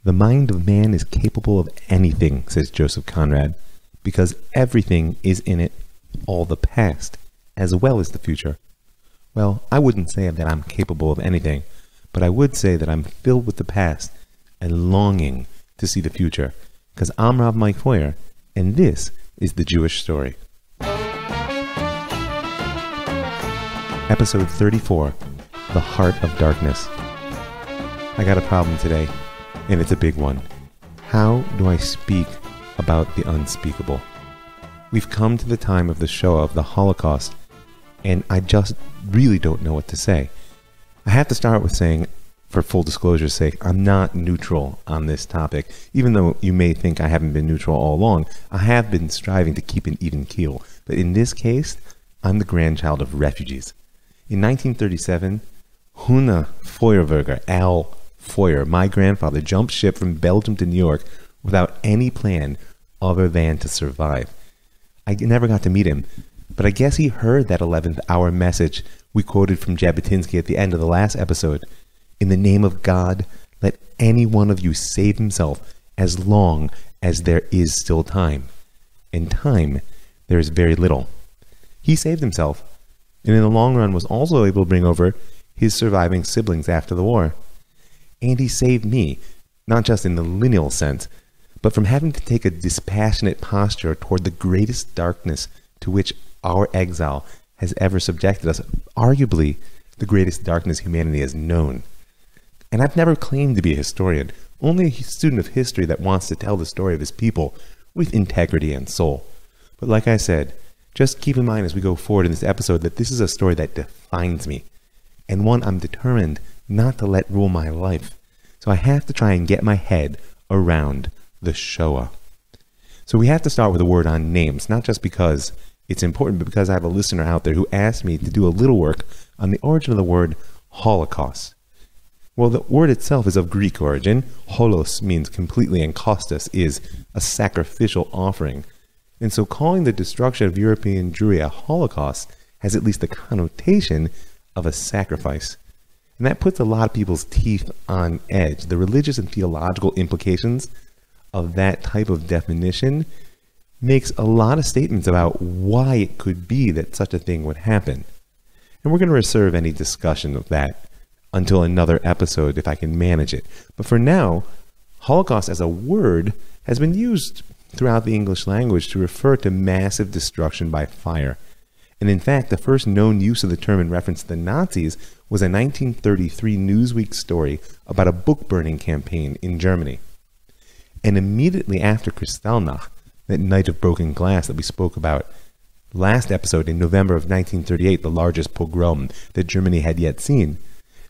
The mind of man is capable of anything, says Joseph Conrad, because everything is in it, all the past, as well as the future. Well, I wouldn't say that I'm capable of anything, but I would say that I'm filled with the past and longing to see the future, because I'm Rav Mike Feuer, and this is the Jewish Story. Episode 34, The Heart of Darkness. I got a problem today, and it's a big one. How do I speak about the unspeakable? We've come to the time of the Shoah, of the Holocaust, and I just really don't know what to say. I have to start with saying, for full disclosure's sake, I'm not neutral on this topic. Even though you may think I haven't been neutral all along, I have been striving to keep an even keel. But in this case, I'm the grandchild of refugees. In 1937, Huna Feuerwerker, Al Feuer, my grandfather, jumped ship from Belgium to New York without any plan other than to survive. I never got to meet him, but I guess he heard that 11th hour message we quoted from Jabotinsky at the end of the last episode. In the name of God, let any one of you save himself as long as there is still time. In time, there is very little. He saved himself, and in the long run was also able to bring over his surviving siblings after the war. And he saved me, not just in the lineal sense, but from having to take a dispassionate posture toward the greatest darkness to which our exile has ever subjected us, arguably the greatest darkness humanity has known. And I've never claimed to be a historian, only a student of history that wants to tell the story of his people with integrity and soul. But like I said, just keep in mind as we go forward in this episode that this is a story that defines me, and one I'm determined not to let rule my life. So I have to try and get my head around the Shoah. So we have to start with a word on names, not just because it's important, but because I have a listener out there who asked me to do a little work on the origin of the word Holocaust. Well, the word itself is of Greek origin. Holos means completely, and kostos is a sacrificial offering. And so calling the destruction of European Jewry a Holocaust has at least the connotation of a sacrifice. And that puts a lot of people's teeth on edge. The religious and theological implications of that type of definition makes a lot of statements about why it could be that such a thing would happen. And we're going to reserve any discussion of that until another episode if I can manage it. But for now, Holocaust as a word has been used throughout the English language to refer to massive destruction by fire. And in fact, the first known use of the term in reference to the Nazis was a 1933 Newsweek story about a book burning campaign in Germany. And immediately after Kristallnacht, that night of broken glass that we spoke about last episode in November of 1938, the largest pogrom that Germany had yet seen,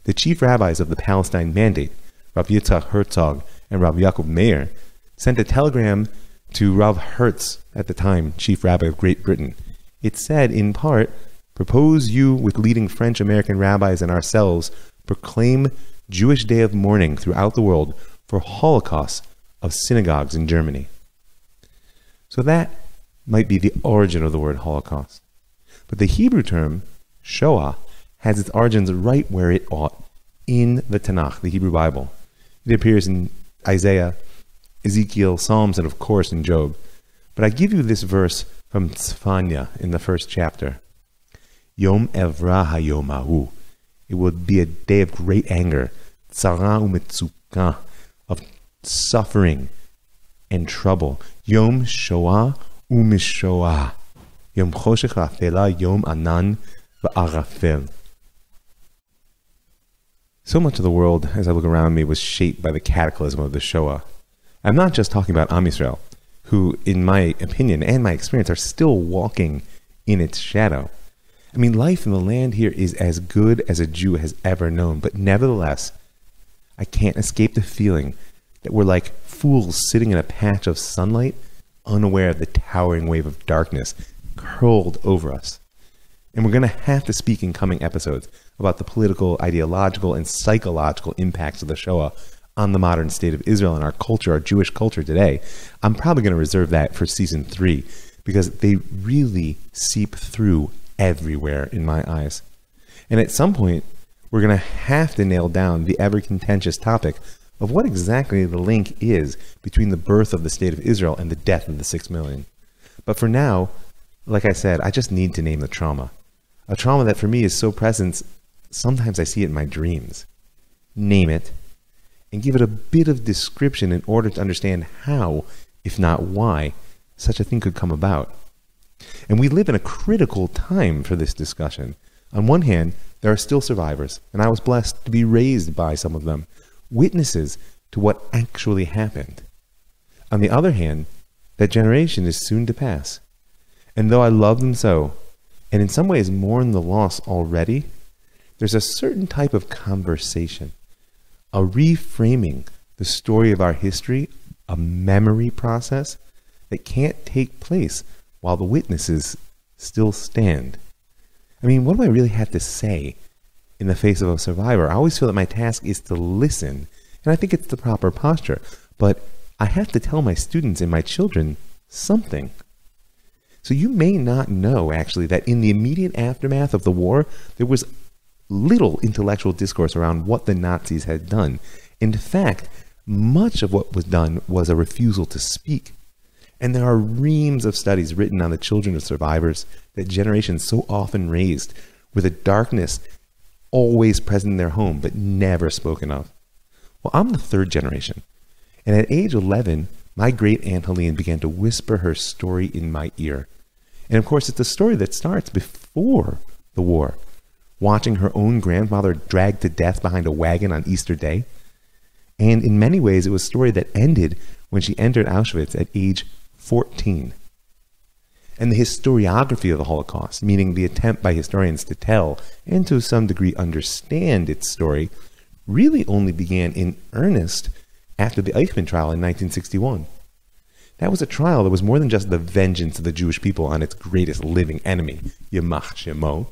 the chief rabbis of the Palestine Mandate, Rav Yitzhak Herzog and Rav Yaakov Meir, sent a telegram to Rav Hertz, at the time chief rabbi of Great Britain. It said, in part, propose you with leading French American rabbis and ourselves proclaim Jewish Day of Mourning throughout the world for Holocaust of synagogues in Germany. So that might be the origin of the word Holocaust. But the Hebrew term, Shoah, has its origins right where it ought, in the Tanakh, the Hebrew Bible. It appears in Isaiah, Ezekiel, Psalms, and of course in Job. But I give you this verse from Tzfanya in the first chapter. Yom Evra Hayom Ahu. It would be a day of great anger, tzara u'metzuka, of suffering and trouble. Yom Shoah u'mishoah. Yom Choshech Afela, Yom Anan v'Arafel. So much of the world, as I look around me, was shaped by the cataclysm of the Shoah. I'm not just talking about Am Yisrael, who, in my opinion and my experience, are still walking in its shadow. I mean, life in the land here is as good as a Jew has ever known, but nevertheless, I can't escape the feeling that we're like fools sitting in a patch of sunlight, unaware of the towering wave of darkness curled over us. And we're going to have to speak in coming episodes about the political, ideological, and psychological impacts of the Shoah on the modern state of Israel and our culture, our Jewish culture today. I'm probably going to reserve that for season 3 because they really seep through everywhere in my eyes. And at some point, we're going to have to nail down the ever-contentious topic of what exactly the link is between the birth of the State of Israel and the death of the 6 million. But for now, like I said, I just need to name the trauma. A trauma that for me is so present, sometimes I see it in my dreams. Name it, and give it a bit of description in order to understand how, if not why, such a thing could come about. And we live in a critical time for this discussion. On one hand, there are still survivors, and I was blessed to be raised by some of them, witnesses to what actually happened. On the other hand, that generation is soon to pass. And though I love them so, and in some ways mourn the loss already, there's a certain type of conversation, a reframing the story of our history, a memory process that can't take place while the witnesses still stand. I mean, what do I really have to say in the face of a survivor? I always feel that my task is to listen, and I think it's the proper posture, but I have to tell my students and my children something. So you may not know, actually, that in the immediate aftermath of the war, there was little intellectual discourse around what the Nazis had done. In fact, much of what was done was a refusal to speak. And there are reams of studies written on the children of survivors that generations so often raised, with a darkness always present in their home but never spoken of. Well, I'm the third generation, and at age 11, my great Aunt Helene began to whisper her story in my ear. And of course, it's a story that starts before the war, watching her own grandfather dragged to death behind a wagon on Easter Day. And in many ways, it was a story that ended when she entered Auschwitz at age 14. And the historiography of the Holocaust, meaning the attempt by historians to tell and to some degree understand its story, really only began in earnest after the Eichmann trial in 1961. That was a trial that was more than just the vengeance of the Jewish people on its greatest living enemy, Yamach Shemo.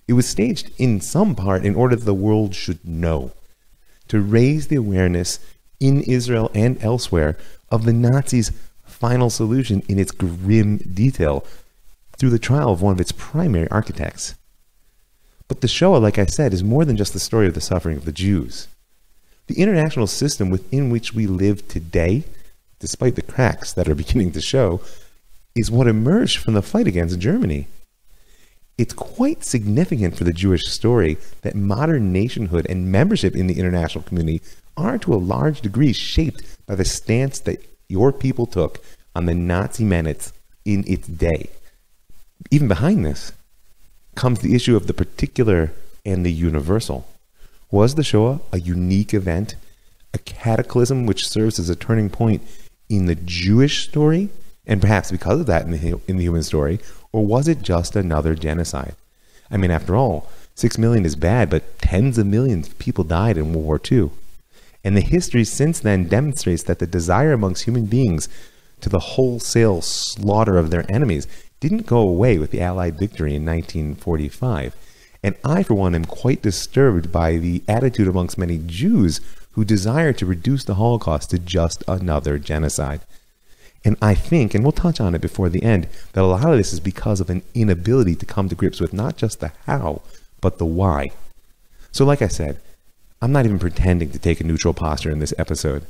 It was staged in some part in order that the world should know, to raise the awareness in Israel and elsewhere of the Nazis' final solution in its grim detail through the trial of one of its primary architects. But the Shoah, like I said, is more than just the story of the suffering of the Jews. The international system within which we live today, despite the cracks that are beginning to show, is what emerged from the fight against Germany. It's quite significant for the Jewish story that modern nationhood and membership in the international community are to a large degree shaped by the stance that your people took on the Nazi menace in its day. Even behind this comes the issue of the particular and the universal. Was the Shoah a unique event, a cataclysm which serves as a turning point in the Jewish story, and perhaps because of that in the human story, or was it just another genocide? I mean, after all, 6 million is bad, but tens of millions of people died in World War II. And the history since then demonstrates that the desire amongst human beings to the wholesale slaughter of their enemies didn't go away with the Allied victory in 1945. And I, for one, am quite disturbed by the attitude amongst many Jews who desire to reduce the Holocaust to just another genocide. And I think, and we'll touch on it before the end, that a lot of this is because of an inability to come to grips with not just the how, but the why. So like I said, I'm not even pretending to take a neutral posture in this episode.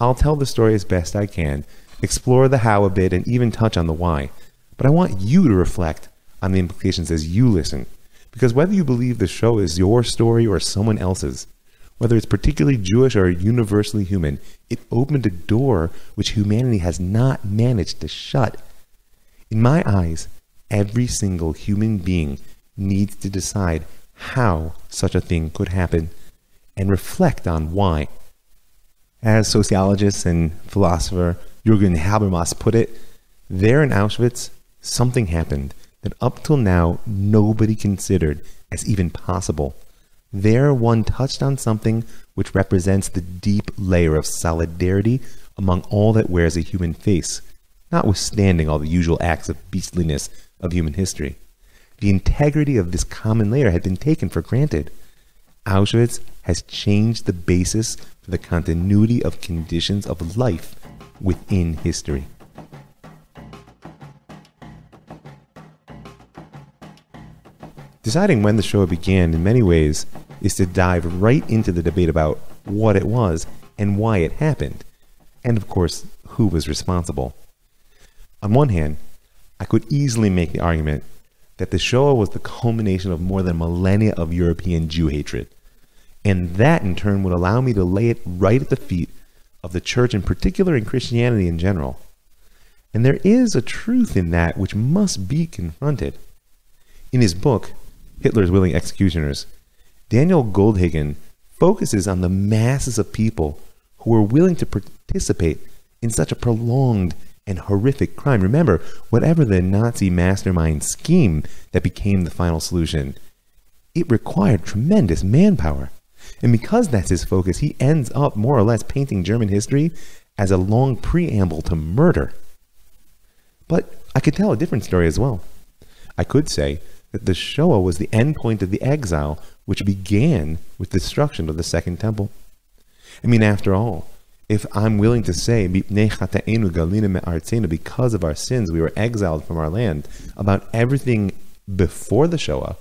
I'll tell the story as best I can, explore the how a bit, and even touch on the why. But I want you to reflect on the implications as you listen. Because whether you believe the show is your story or someone else's, whether it's particularly Jewish or universally human, it opened a door which humanity has not managed to shut. In my eyes, every single human being needs to decide how such a thing could happen and reflect on why. As sociologist and philosopher Jürgen Habermas put it, there in Auschwitz, something happened that up till now nobody considered as even possible. There one touched on something which represents the deep layer of solidarity among all that wears a human face, notwithstanding all the usual acts of beastliness of human history. The integrity of this common layer had been taken for granted. Auschwitz has changed the basis for the continuity of conditions of life within history. Deciding when the Shoah began, in many ways, is to dive right into the debate about what it was and why it happened, and of course, who was responsible. On one hand, I could easily make the argument that the Shoah was the culmination of more than millennia of European Jew hatred, and that in turn would allow me to lay it right at the feet of the church in particular and Christianity in general. And there is a truth in that which must be confronted. In his book, Hitler's Willing Executioners, Daniel Goldhagen focuses on the masses of people who were willing to participate in such a prolonged and horrific crime. Remember, whatever the Nazi mastermind scheme that became the final solution, it required tremendous manpower. And because that's his focus, he ends up more or less painting German history as a long preamble to murder. But I could tell a different story as well. I could say that the Shoah was the end point of the exile, which began with the destruction of the Second Temple. I mean, after all, if I'm willing to say, because of our sins we were exiled from our land, about everything before the Shoah,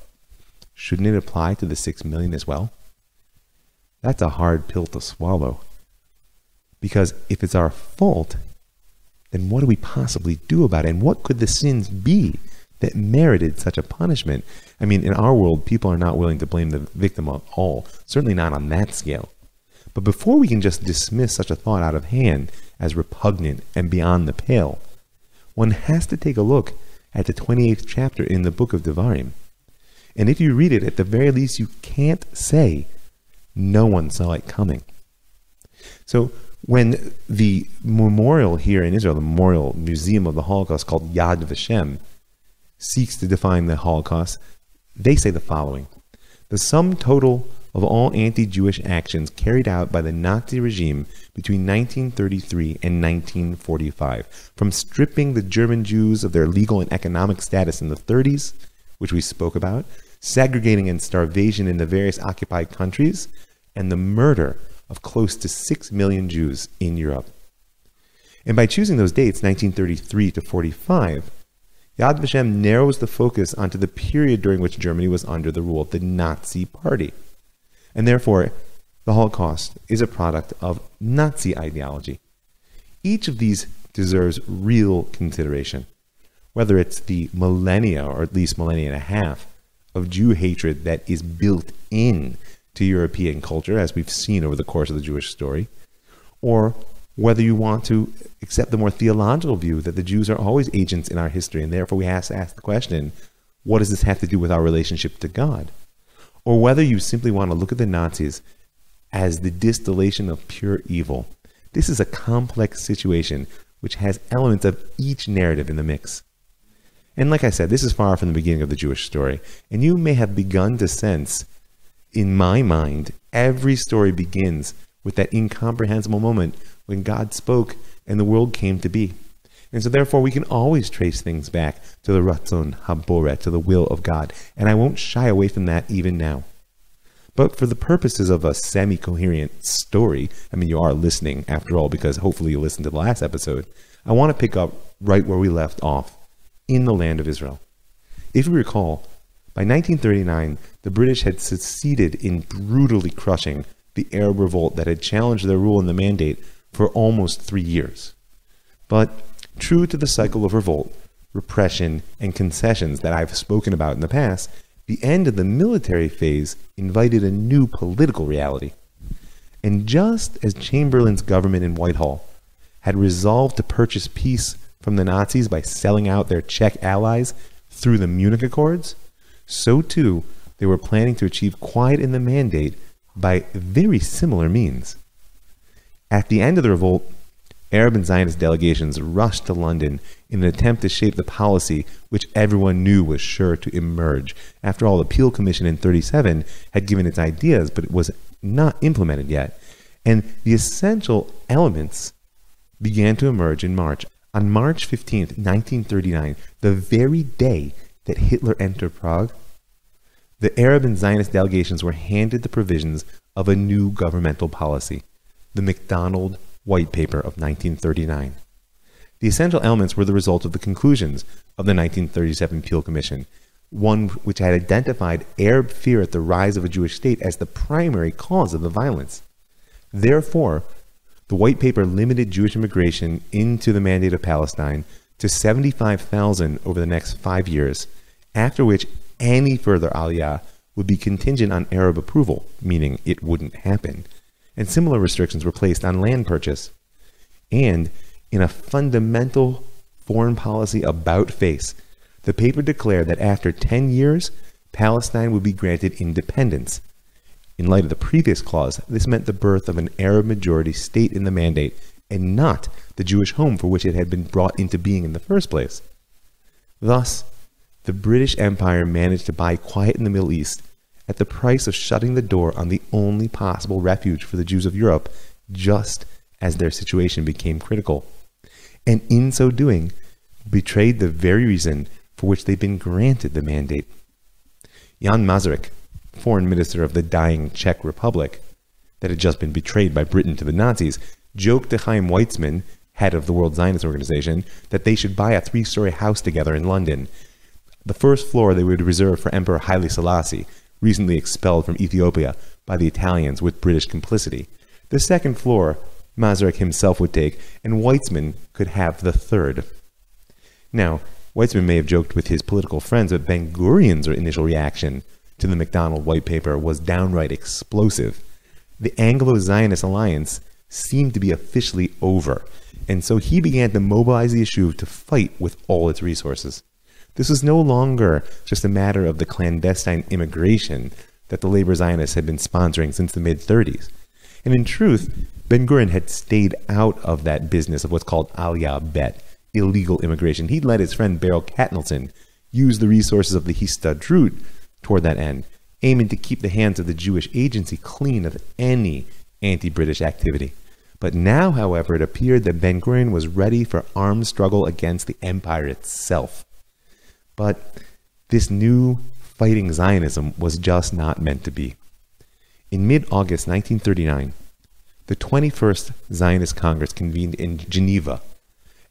shouldn't it apply to the 6 million as well? That's a hard pill to swallow. Because if it's our fault, then what do we possibly do about it? And what could the sins be that merited such a punishment? I mean, in our world, people are not willing to blame the victim at all, certainly not on that scale. But before we can just dismiss such a thought out of hand as repugnant and beyond the pale, one has to take a look at the 28th chapter in the book of Devarim. And if you read it, at the very least, you can't say no one saw it coming. So when the memorial here in Israel, the Memorial Museum of the Holocaust called Yad Vashem, seeks to define the Holocaust, they say the following: the sum total of all anti-Jewish actions carried out by the Nazi regime between 1933 and 1945, from stripping the German Jews of their legal and economic status in the 30s, which we spoke about, segregating and starvation in the various occupied countries, and the murder of close to 6 million Jews in Europe. And by choosing those dates, 1933 to 45, Yad Vashem narrows the focus onto the period during which Germany was under the rule of the Nazi Party. And therefore, the Holocaust is a product of Nazi ideology. Each of these deserves real consideration, whether it's the millennia, or at least millennia and a half, of Jew hatred that is built in to European culture, as we've seen over the course of the Jewish story, or whether you want to accept the more theological view that the Jews are always agents in our history, and therefore we have to ask the question, what does this have to do with our relationship to God? Or whether you simply want to look at the Nazis as the distillation of pure evil. This is a complex situation which has elements of each narrative in the mix. And like I said, this is far from the beginning of the Jewish story, and you may have begun to sense, in my mind, every story begins with that incomprehensible moment when God spoke and the world came to be. And so therefore we can always trace things back to the Ratzon HaBoreh, to the will of God. And I won't shy away from that even now. But for the purposes of a semi-coherent story, I mean, you are listening after all, because hopefully you listened to the last episode, I want to pick up right where we left off, in the land of Israel. If you recall, by 1939, the British had succeeded in brutally crushing the Arab revolt that had challenged their rule and the mandate for almost 3 years. But true to the cycle of revolt, repression, and concessions that I've spoken about in the past, the end of the military phase invited a new political reality. And just as Chamberlain's government in Whitehall had resolved to purchase peace from the Nazis by selling out their Czech allies through the Munich Accords, so too they were planning to achieve quiet in the mandate by very similar means. At the end of the revolt, Arab and Zionist delegations rushed to London in an attempt to shape the policy which everyone knew was sure to emerge. After all, the Peel Commission in 1937 had given its ideas, but it was not implemented yet. And the essential elements began to emerge in March. On March 15th, 1939, the very day that Hitler entered Prague, the Arab and Zionist delegations were handed the provisions of a new governmental policy, the MacDonald White Paper of 1939. The essential elements were the result of the conclusions of the 1937 Peel Commission, one which had identified Arab fear at the rise of a Jewish state as the primary cause of the violence. Therefore, The white paper limited Jewish immigration into the Mandate of Palestine to 75,000 over the next 5 years, after which any further aliyah would be contingent on Arab approval, meaning it wouldn't happen. And similar restrictions were placed on land purchase. And in a fundamental foreign policy about-face, the paper declared that after 10 years, Palestine would be granted independence. In light of the previous clause, this meant the birth of an Arab-majority state in the Mandate, and not the Jewish home for which it had been brought into being in the first place. Thus, the British Empire managed to buy quiet in the Middle East at the price of shutting the door on the only possible refuge for the Jews of Europe, just as their situation became critical, and in so doing, betrayed the very reason for which they'd been granted the mandate. Jan Masaryk, foreign minister of the dying Czech Republic, that had just been betrayed by Britain to the Nazis, joked to Chaim Weizmann, head of the World Zionist Organization, that they should buy a 3-story house together in London. The first floor they would reserve for Emperor Haile Selassie, recently expelled from Ethiopia by the Italians with British complicity. The second floor Masaryk himself would take, and Weizmann could have the third. Now, Weizmann may have joked with his political friends, but Ben-Gurion's initial reaction to the MacDonald White Paper was downright explosive. The Anglo-Zionist alliance seemed to be officially over, and so he began to mobilize the issue to fight with all its resources. This was no longer just a matter of the clandestine immigration that the labor Zionists had been sponsoring since the mid-30s. And in truth, Ben-Gurion had stayed out of that business of what's called aliyah bet, illegal immigration. He'd let his friend Beryl Katnelson use the resources of the Histadrut toward that end, aiming to keep the hands of the Jewish agency clean of any anti-British activity. But now, however, it appeared that Ben-Gurion was ready for armed struggle against the empire itself. But this new fighting Zionism was just not meant to be. In mid-August 1939, the 21st Zionist Congress convened in Geneva,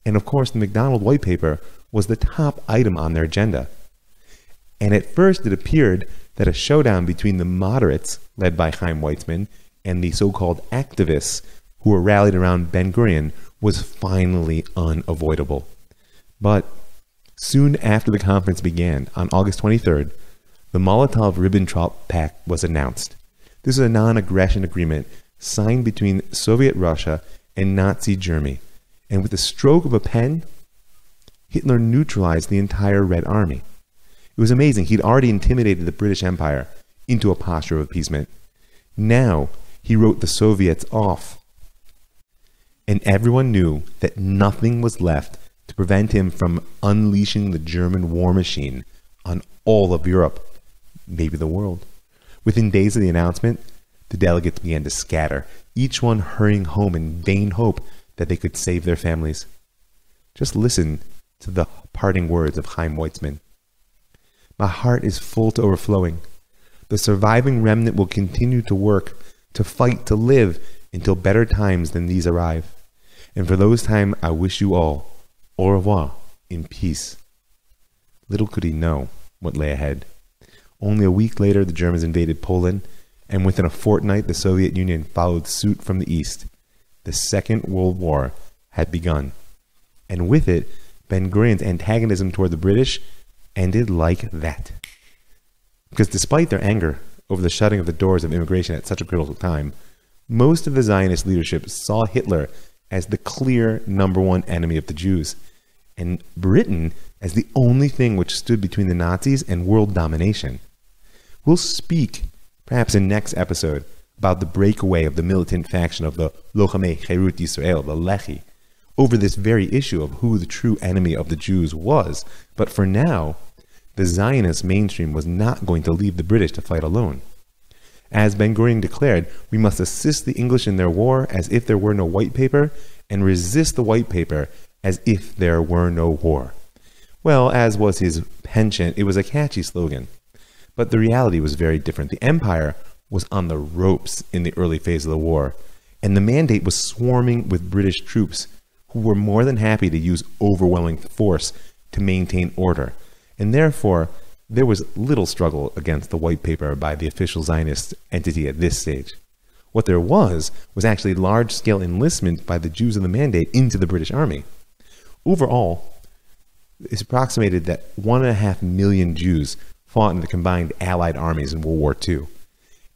and of course the MacDonald White Paper was the top item on their agenda. And at first it appeared that a showdown between the moderates, led by Chaim Weizmann, and the so-called activists who were rallied around Ben-Gurion was finally unavoidable. But soon after the conference began, on August 23rd, the Molotov-Ribbentrop Pact was announced. This is a non-aggression agreement signed between Soviet Russia and Nazi Germany, and with the stroke of a pen, Hitler neutralized the entire Red Army. It was amazing. He'd already intimidated the British Empire into a posture of appeasement. Now he wrote the Soviets off. And everyone knew that nothing was left to prevent him from unleashing the German war machine on all of Europe, maybe the world. Within days of the announcement, the delegates began to scatter, each one hurrying home in vain hope that they could save their families. Just listen to the parting words of Chaim Weizmann. My heart is full to overflowing. The surviving remnant will continue to work, to fight, to live until better times than these arrive. And for those times, I wish you all au revoir in peace. Little could he know what lay ahead. Only a week later, the Germans invaded Poland, and within a fortnight, the Soviet Union followed suit from the east. The Second World War had begun. And with it, Ben-Gurion's antagonism toward the British ended like that. Because despite their anger over the shutting of the doors of immigration at such a critical time, most of the Zionist leadership saw Hitler as the clear #1 enemy of the Jews, and Britain as the only thing which stood between the Nazis and world domination. We'll speak, perhaps in next episode, about the breakaway of the militant faction of the Lochamei Cherut Yisrael, the Lehi, over this very issue of who the true enemy of the Jews was. But for now, the Zionist mainstream was not going to leave the British to fight alone. As Ben-Gurion declared, we must assist the English in their war as if there were no white paper, and resist the white paper as if there were no war. Well, as was his penchant, it was a catchy slogan. But the reality was very different. The empire was on the ropes in the early phase of the war, and the mandate was swarming with British troops who were more than happy to use overwhelming force to maintain order. And therefore, there was little struggle against the white paper by the official Zionist entity at this stage. What there was actually large-scale enlistment by the Jews of the Mandate into the British Army. Overall, it's approximated that 1.5 million Jews fought in the combined Allied armies in World War II.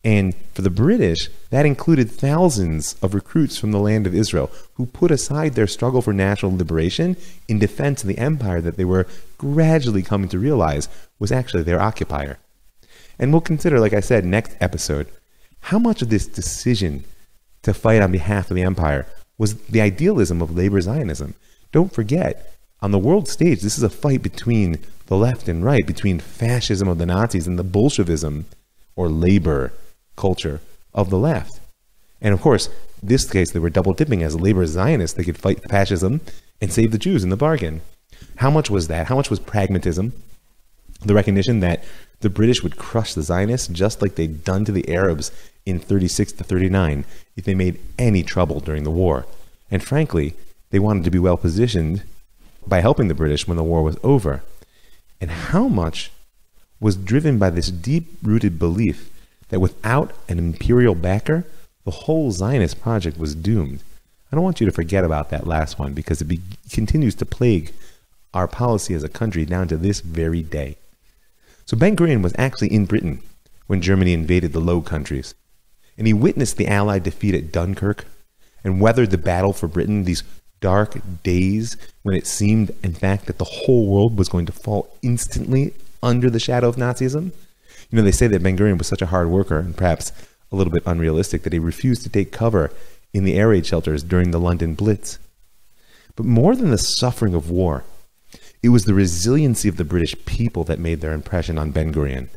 And for the British, that included thousands of recruits from the land of Israel who put aside their struggle for national liberation in defense of the empire that they were gradually coming to realize was actually their occupier. And we'll consider, like I said, next episode, how much of this decision to fight on behalf of the empire was the idealism of labor Zionism. Don't forget, on the world stage, this is a fight between the left and right, between fascism of the Nazis and the Bolshevism, or labor culture, of the left. And of course, in this case, they were double dipping as labor Zionists. They could fight fascism and save the Jews in the bargain. How much was that? How much was pragmatism? The recognition that the British would crush the Zionists just like they'd done to the Arabs in 36 to 39 if they made any trouble during the war. And frankly, they wanted to be well positioned by helping the British when the war was over. And how much was driven by this deep-rooted belief that without an imperial backer, the whole Zionist project was doomed. I don't want you to forget about that last one because it continues to plague our policy as a country down to this very day. So Ben Gurion was actually in Britain when Germany invaded the Low Countries, and he witnessed the Allied defeat at Dunkirk and weathered the battle for Britain, these dark days when it seemed, in fact, that the whole world was going to fall instantly under the shadow of Nazism. You know, they say that Ben Gurion was such a hard worker and perhaps a little bit unrealistic that he refused to take cover in the air raid shelters during the London Blitz. But more than the suffering of war, it was the resiliency of the British people that made their impression on Ben Gurion.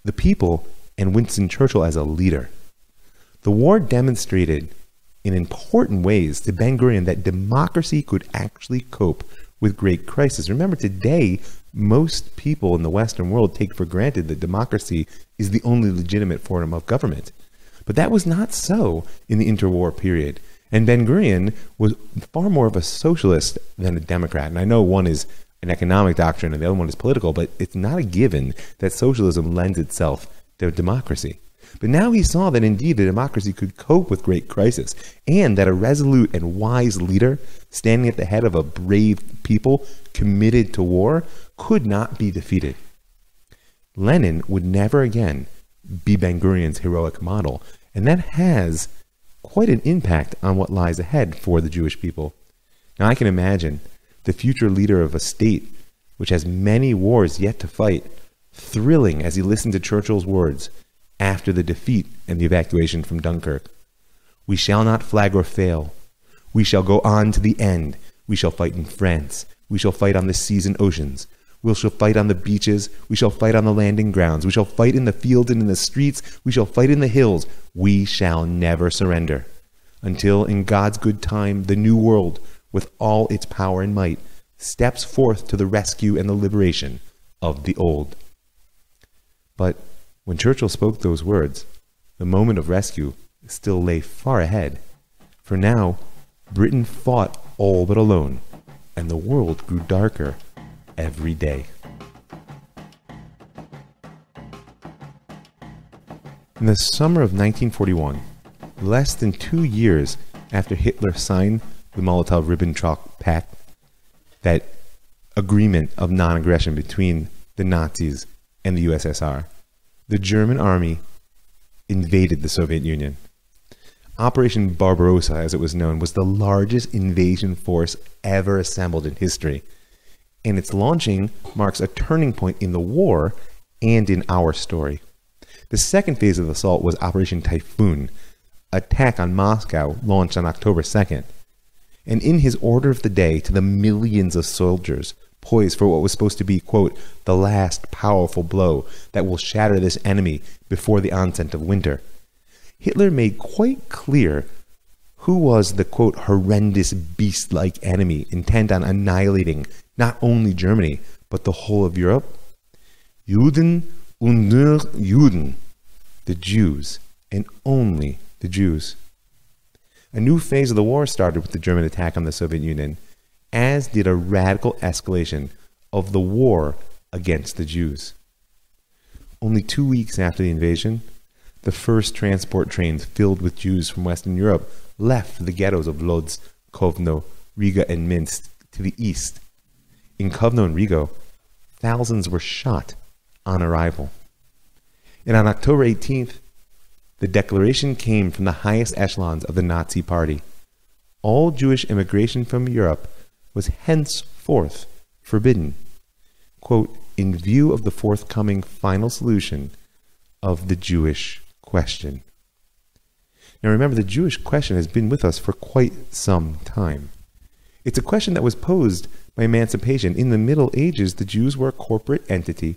The people and Winston Churchill as a leader. The war demonstrated in important ways to Ben Gurion that democracy could actually cope with great crisis. Remember, today, most people in the Western world take for granted that democracy is the only legitimate form of government. But that was not so in the interwar period. And Ben Gurion was far more of a socialist than a Democrat. And I know one is an economic doctrine and the other one is political, but it's not a given that socialism lends itself to democracy. But now he saw that indeed the democracy could cope with great crisis, and that a resolute and wise leader standing at the head of a brave people committed to war could not be defeated. Lenin would never again be Ben Gurion's heroic model, and that has quite an impact on what lies ahead for the Jewish people. Now I can imagine the future leader of a state which has many wars yet to fight, thrilling as he listened to Churchill's words after the defeat and the evacuation from Dunkirk. We shall not flag or fail. We shall go on to the end. We shall fight in France. We shall fight on the seas and oceans. We shall fight on the beaches. We shall fight on the landing grounds. We shall fight in the fields and in the streets. We shall fight in the hills. We shall never surrender until in God's good time the new world, with all its power and might, steps forth to the rescue and the liberation of the old. But when Churchill spoke those words, the moment of rescue still lay far ahead. For now, Britain fought all but alone, and the world grew darker every day. In the summer of 1941, less than 2 years after Hitler signed the Molotov-Ribbentrop Pact, that agreement of non-aggression between the Nazis and the USSR, the German army invaded the Soviet Union. Operation Barbarossa, as it was known, was the largest invasion force ever assembled in history. And its launching marks a turning point in the war and in our story. The second phase of the assault was Operation Typhoon, attack on Moscow launched on October 2nd. And in his order of the day to the millions of soldiers poised for what was supposed to be, quote, the last powerful blow that will shatter this enemy before the onset of winter, Hitler made quite clear who was the, quote, horrendous beast-like enemy intent on annihilating not only Germany, but the whole of Europe. Juden und nur Juden, the Jews, and only the Jews. A new phase of the war started with the German attack on the Soviet Union, as did a radical escalation of the war against the Jews. Only 2 weeks after the invasion, the first transport trains filled with Jews from Western Europe left the ghettos of Lodz, Kovno, Riga, and Minsk to the east. In Kovno and Riga, thousands were shot on arrival. And on October 18th, the declaration came from the highest echelons of the Nazi Party. All Jewish immigration from Europe was henceforth forbidden, quote, in view of the forthcoming final solution of the Jewish question. Now remember, the Jewish question has been with us for quite some time. It's a question that was posed by emancipation. In the Middle Ages, the Jews were a corporate entity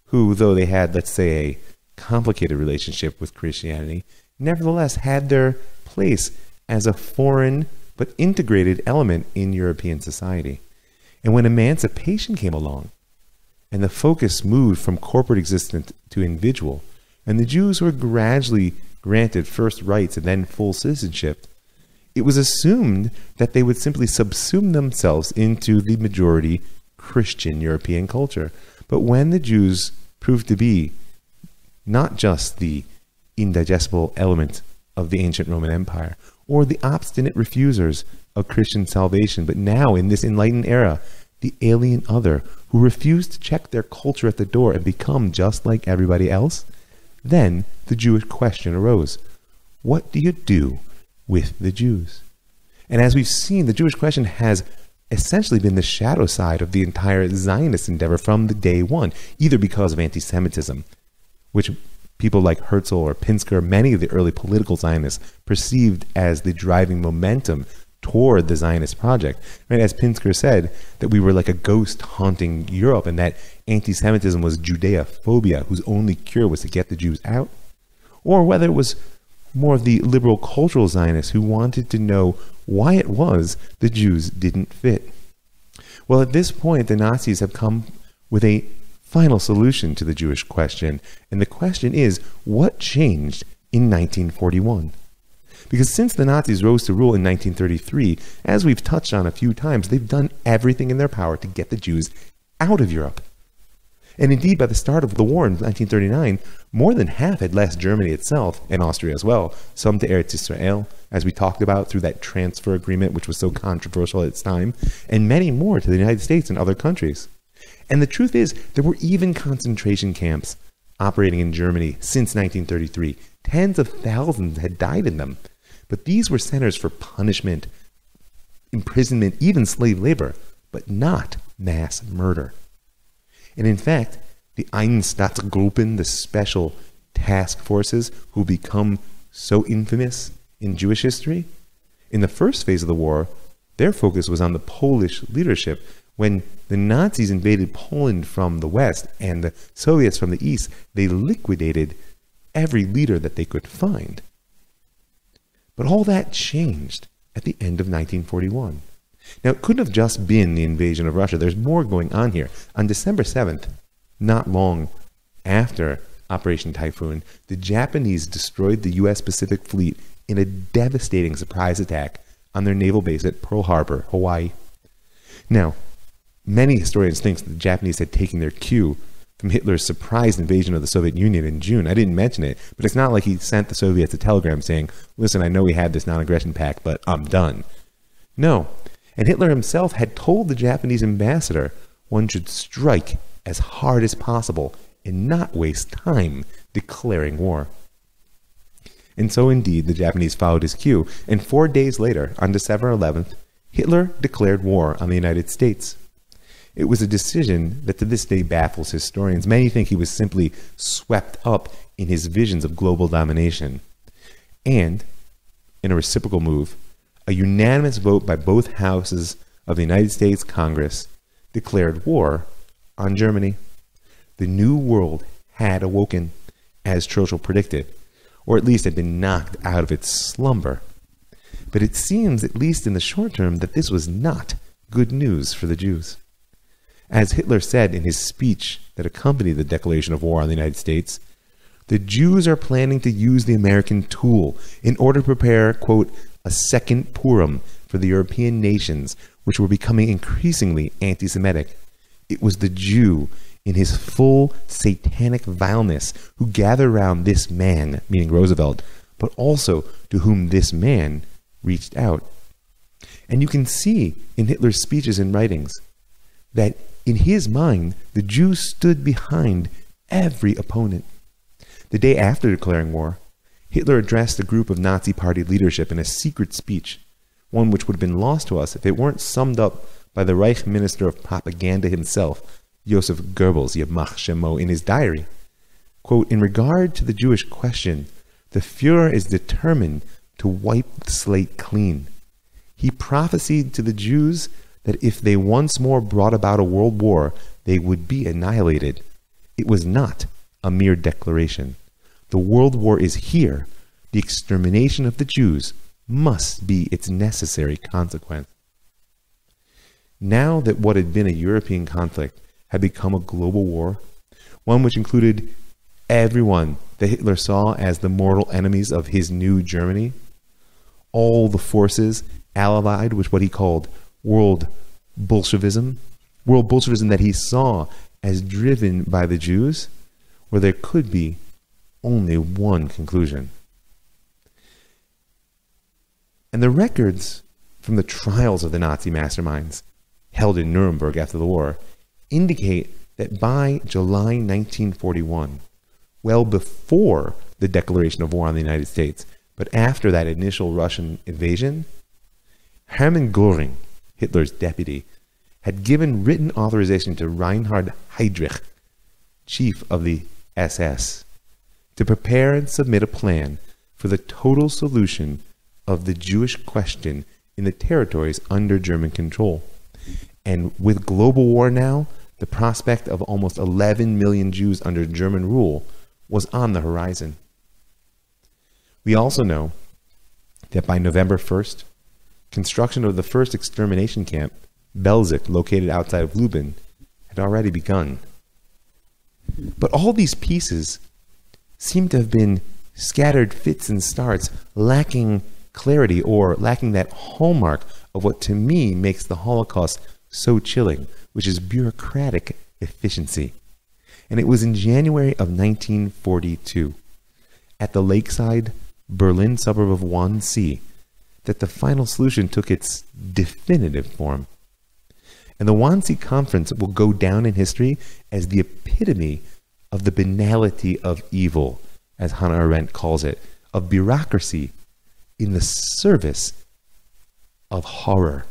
who, though they had, let's say, a complicated relationship with Christianity, nevertheless had their place as a foreign but integrated element in European society. And when emancipation came along, and the focus moved from corporate existence to individual, and the Jews were gradually granted first rights and then full citizenship, it was assumed that they would simply subsume themselves into the majority Christian European culture. But when the Jews proved to be not just the indigestible element of the ancient Roman Empire, or the obstinate refusers of Christian salvation, but now in this enlightened era, the alien other who refused to check their culture at the door and become just like everybody else, then the Jewish question arose. What do you do with the Jews? And as we've seen, the Jewish question has essentially been the shadow side of the entire Zionist endeavor from the day one, either because of anti-Semitism, which people like Herzl or Pinsker, many of the early political Zionists, perceived as the driving momentum toward the Zionist project. Right? As Pinsker said, that we were like a ghost haunting Europe, and that anti-Semitism was Judeophobia, whose only cure was to get the Jews out. Or whether it was more of the liberal cultural Zionists who wanted to know why it was the Jews didn't fit. Well, at this point, the Nazis have come with a final solution to the Jewish question, and the question is, what changed in 1941? Because since the Nazis rose to rule in 1933, as we've touched on a few times, they've done everything in their power to get the Jews out of Europe. And indeed, by the start of the war in 1939, more than half had left Germany itself, and Austria as well, some to Eretz Israel, as we talked about through that transfer agreement, which was so controversial at its time, and many more to the United States and other countries. And the truth is, there were even concentration camps operating in Germany since 1933. Tens of thousands had died in them. But these were centers for punishment, imprisonment, even slave labor, but not mass murder. And in fact, the Einsatzgruppen, the special task forces who become so infamous in Jewish history, in the first phase of the war, their focus was on the Polish leadership. When the Nazis invaded Poland from the west and the Soviets from the east, they liquidated every leader that they could find. But all that changed at the end of 1941. Now, it couldn't have just been the invasion of Russia. There's more going on here. On December 7th, not long after Operation Typhoon, the Japanese destroyed the U.S. Pacific Fleet in a devastating surprise attack on their naval base at Pearl Harbor, Hawaii. Now, many historians think that the Japanese had taken their cue from Hitler's surprise invasion of the Soviet Union in June. I didn't mention it, but it's not like he sent the Soviets a telegram saying, listen, I know we had this non-aggression pact, but I'm done. No. And Hitler himself had told the Japanese ambassador one should strike as hard as possible and not waste time declaring war. And so indeed, the Japanese followed his cue, and 4 days later, on December 11th, Hitler declared war on the United States. It was a decision that to this day baffles historians. Many think he was simply swept up in his visions of global domination. And, in a reciprocal move, a unanimous vote by both houses of the United States Congress declared war on Germany. The New World had awoken, as Churchill predicted, or at least had been knocked out of its slumber. But it seems, at least in the short term, that this was not good news for the Jews. As Hitler said in his speech that accompanied the declaration of war on the United States, the Jews are planning to use the American tool in order to prepare, quote, a second Purim for the European nations, which were becoming increasingly anti-Semitic. It was the Jew in his full satanic vileness, who gathered around this man, meaning Roosevelt, but also to whom this man reached out. And you can see in Hitler's speeches and writings that in his mind, the Jews stood behind every opponent. The day after declaring war, Hitler addressed a group of Nazi Party leadership in a secret speech, one which would have been lost to us if it weren't summed up by the Reich Minister of Propaganda himself, Joseph Goebbels, Yamach Shemo, in his diary. Quote, "In regard to the Jewish question, the Fuhrer is determined to wipe the slate clean. He prophesied to the Jews that if they once more brought about a world war, they would be annihilated. It was not a mere declaration. The world war is here. The extermination of the Jews must be its necessary consequence." Now that what had been a European conflict had become a global war, one which included everyone that Hitler saw as the mortal enemies of his new Germany, all the forces allied with what he called world Bolshevism that he saw as driven by the Jews, where there could be only one conclusion. And the records from the trials of the Nazi masterminds held in Nuremberg after the war indicate that by July 1941, well before the declaration of war on the United States, but after that initial Russian invasion, Hermann Göring, Hitler's deputy, had given written authorization to Reinhard Heydrich, chief of the SS, to prepare and submit a plan for the total solution of the Jewish question in the territories under German control. And with global war now, the prospect of almost 11 million Jews under German rule was on the horizon. We also know that by November 1st, construction of the first extermination camp, Belzec, located outside of Lublin, had already begun. But all these pieces seem to have been scattered fits and starts, lacking clarity or lacking that hallmark of what to me makes the Holocaust so chilling, which is bureaucratic efficiency. And it was in January of 1942, at the lakeside Berlin suburb of Wannsee, that the final solution took its definitive form. And the Wannsee Conference will go down in history as the epitome of the banality of evil, as Hannah Arendt calls it, of bureaucracy in the service of horror.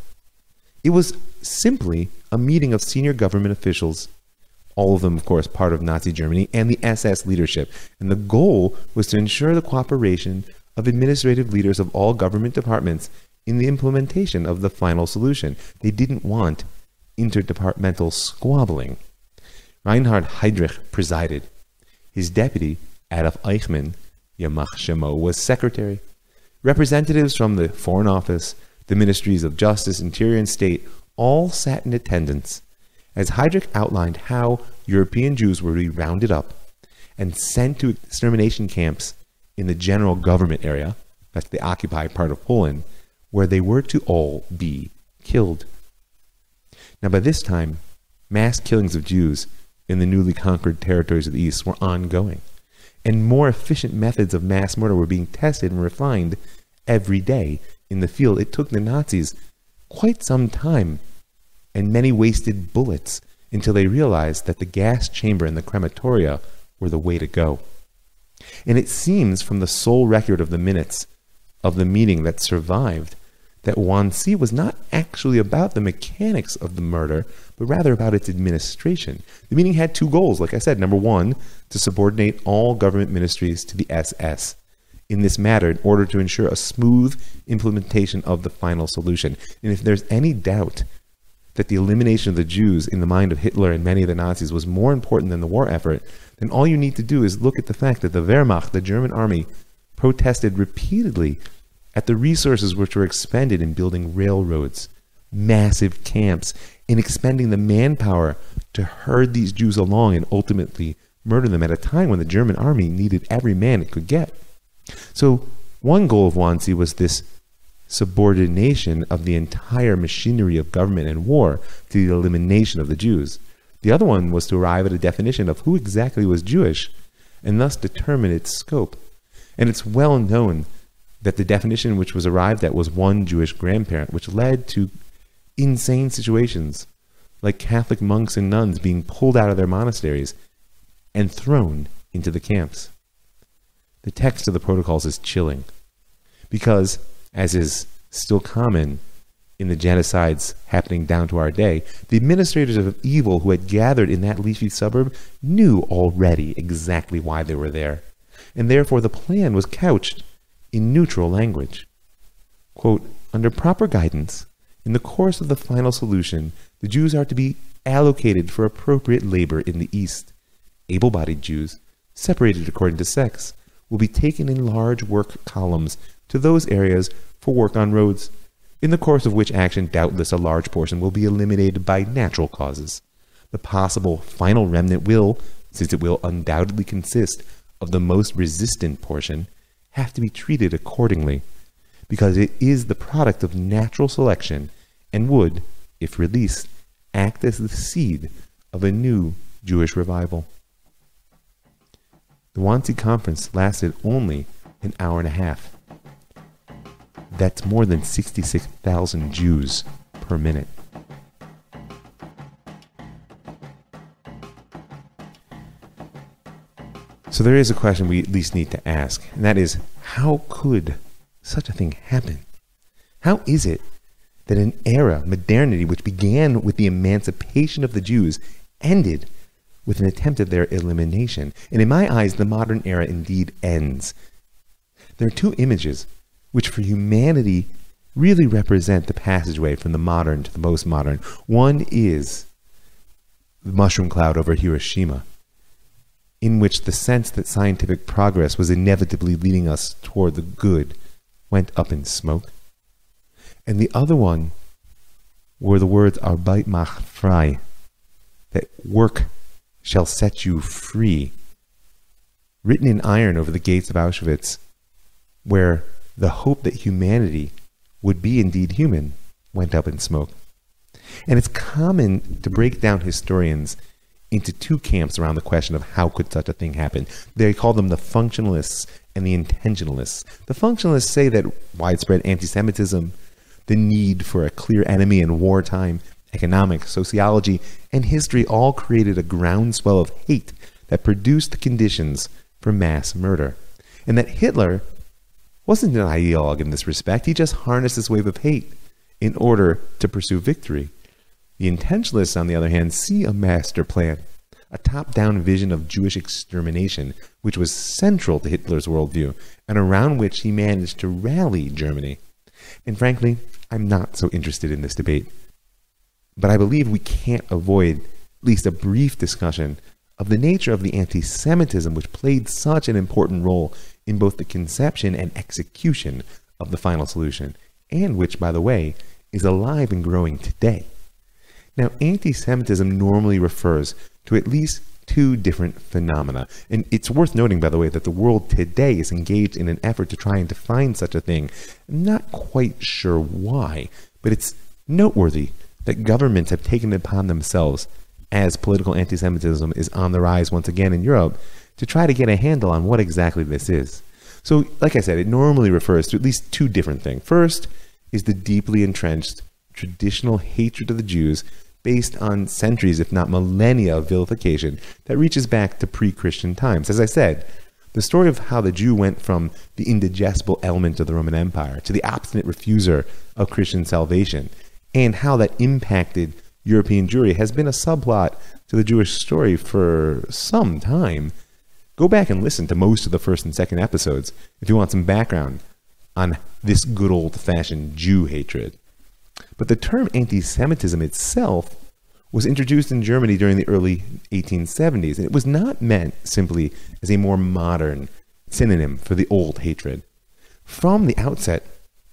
It was simply a meeting of senior government officials, all of them, of course, part of Nazi Germany, and the SS leadership. And the goal was to ensure the cooperation of administrative leaders of all government departments in the implementation of the final solution. They didn't want interdepartmental squabbling. Reinhard Heydrich presided. His deputy, Adolf Eichmann, Yamach Shemo, was secretary. Representatives from the Foreign Office, the Ministries of Justice, Interior, and State all sat in attendance as Heydrich outlined how European Jews were to be rounded up and sent to extermination camps in the general government area, that's the occupied part of Poland, where they were to all be killed. Now, by this time, mass killings of Jews in the newly conquered territories of the East were ongoing, and more efficient methods of mass murder were being tested and refined every day in the field. It took the Nazis quite some time and many wasted bullets until they realized that the gas chamber and the crematoria were the way to go. And it seems from the sole record of the minutes of the meeting that survived that Wannsee was not actually about the mechanics of the murder, but rather about its administration. The meeting had two goals, like I said. Number one, to subordinate all government ministries to the SS in this matter in order to ensure a smooth implementation of the final solution. And if there's any doubt that the elimination of the Jews in the mind of Hitler and many of the Nazis was more important than the war effort, then all you need to do is look at the fact that the Wehrmacht, the German army, protested repeatedly at the resources which were expended in building railroads, massive camps, in expending the manpower to herd these Jews along and ultimately murder them at a time when the German army needed every man it could get. So one goal of Wannsee was this subordination of the entire machinery of government and war to the elimination of the Jews. The other one was to arrive at a definition of who exactly was Jewish, and thus determine its scope. And it's well known that the definition which was arrived at was one Jewish grandparent, which led to insane situations, like Catholic monks and nuns being pulled out of their monasteries and thrown into the camps. The text of the protocols is chilling, because, as is still common in the genocides happening down to our day, the administrators of evil who had gathered in that leafy suburb knew already exactly why they were there, and therefore the plan was couched in neutral language. Quote, under proper guidance, in the course of the final solution, the Jews are to be allocated for appropriate labor in the East. Able-bodied Jews, separated according to sex, will be taken in large work columns to those areas for work on roads, in the course of which action doubtless a large portion will be eliminated by natural causes. The possible final remnant will, since it will undoubtedly consist of the most resistant portion, have to be treated accordingly, because it is the product of natural selection and would, if released, act as the seed of a new Jewish revival. The Wannsee Conference lasted only an hour and a half. That's more than 66,000 Jews per minute. So there is a question we at least need to ask, and that is, how could such a thing happen? How is it that an era, modernity, which began with the emancipation of the Jews, ended with an attempt at their elimination? And in my eyes, the modern era indeed ends. There are two images which for humanity really represent the passageway from the modern to the most modern. One is the mushroom cloud over Hiroshima, in which the sense that scientific progress was inevitably leading us toward the good went up in smoke. And the other one were the words Arbeit macht frei, that work shall set you free, written in iron over the gates of Auschwitz, where the hope that humanity would be indeed human went up in smoke. And it's common to break down historians into two camps around the question of how could such a thing happen. They call them the functionalists and the intentionalists. The functionalists say that widespread antisemitism, the need for a clear enemy in wartime, economics, sociology, and history all created a groundswell of hate that produced the conditions for mass murder. And that Hitler wasn't an ideologue in this respect. He just harnessed this wave of hate in order to pursue victory. The intentionalists, on the other hand, see a master plan, a top-down vision of Jewish extermination, which was central to Hitler's worldview, and around which he managed to rally Germany. And frankly, I'm not so interested in this debate. But I believe we can't avoid at least a brief discussion of the nature of the anti-Semitism which played such an important role in both the conception and execution of the final solution, and which, by the way, is alive and growing today. Now, anti-Semitism normally refers to at least two different phenomena, and it's worth noting, by the way, that the world today is engaged in an effort to try and define such a thing. I'm not quite sure why, but it's noteworthy that governments have taken it upon themselves, as political anti-Semitism is on the rise once again in Europe, to try to get a handle on what exactly this is. So, like I said, it normally refers to at least two different things. First is the deeply entrenched traditional hatred of the Jews based on centuries, if not millennia, of vilification that reaches back to pre-Christian times. As I said, the story of how the Jew went from the indigestible element of the Roman Empire to the obstinate refuser of Christian salvation, and how that impacted European Jewry has been a subplot to the Jewish story for some time. Go back and listen to most of the first and second episodes if you want some background on this good old-fashioned Jew hatred. But the term anti-Semitism itself was introduced in Germany during the early 1870s, and it was not meant simply as a more modern synonym for the old hatred. From the outset,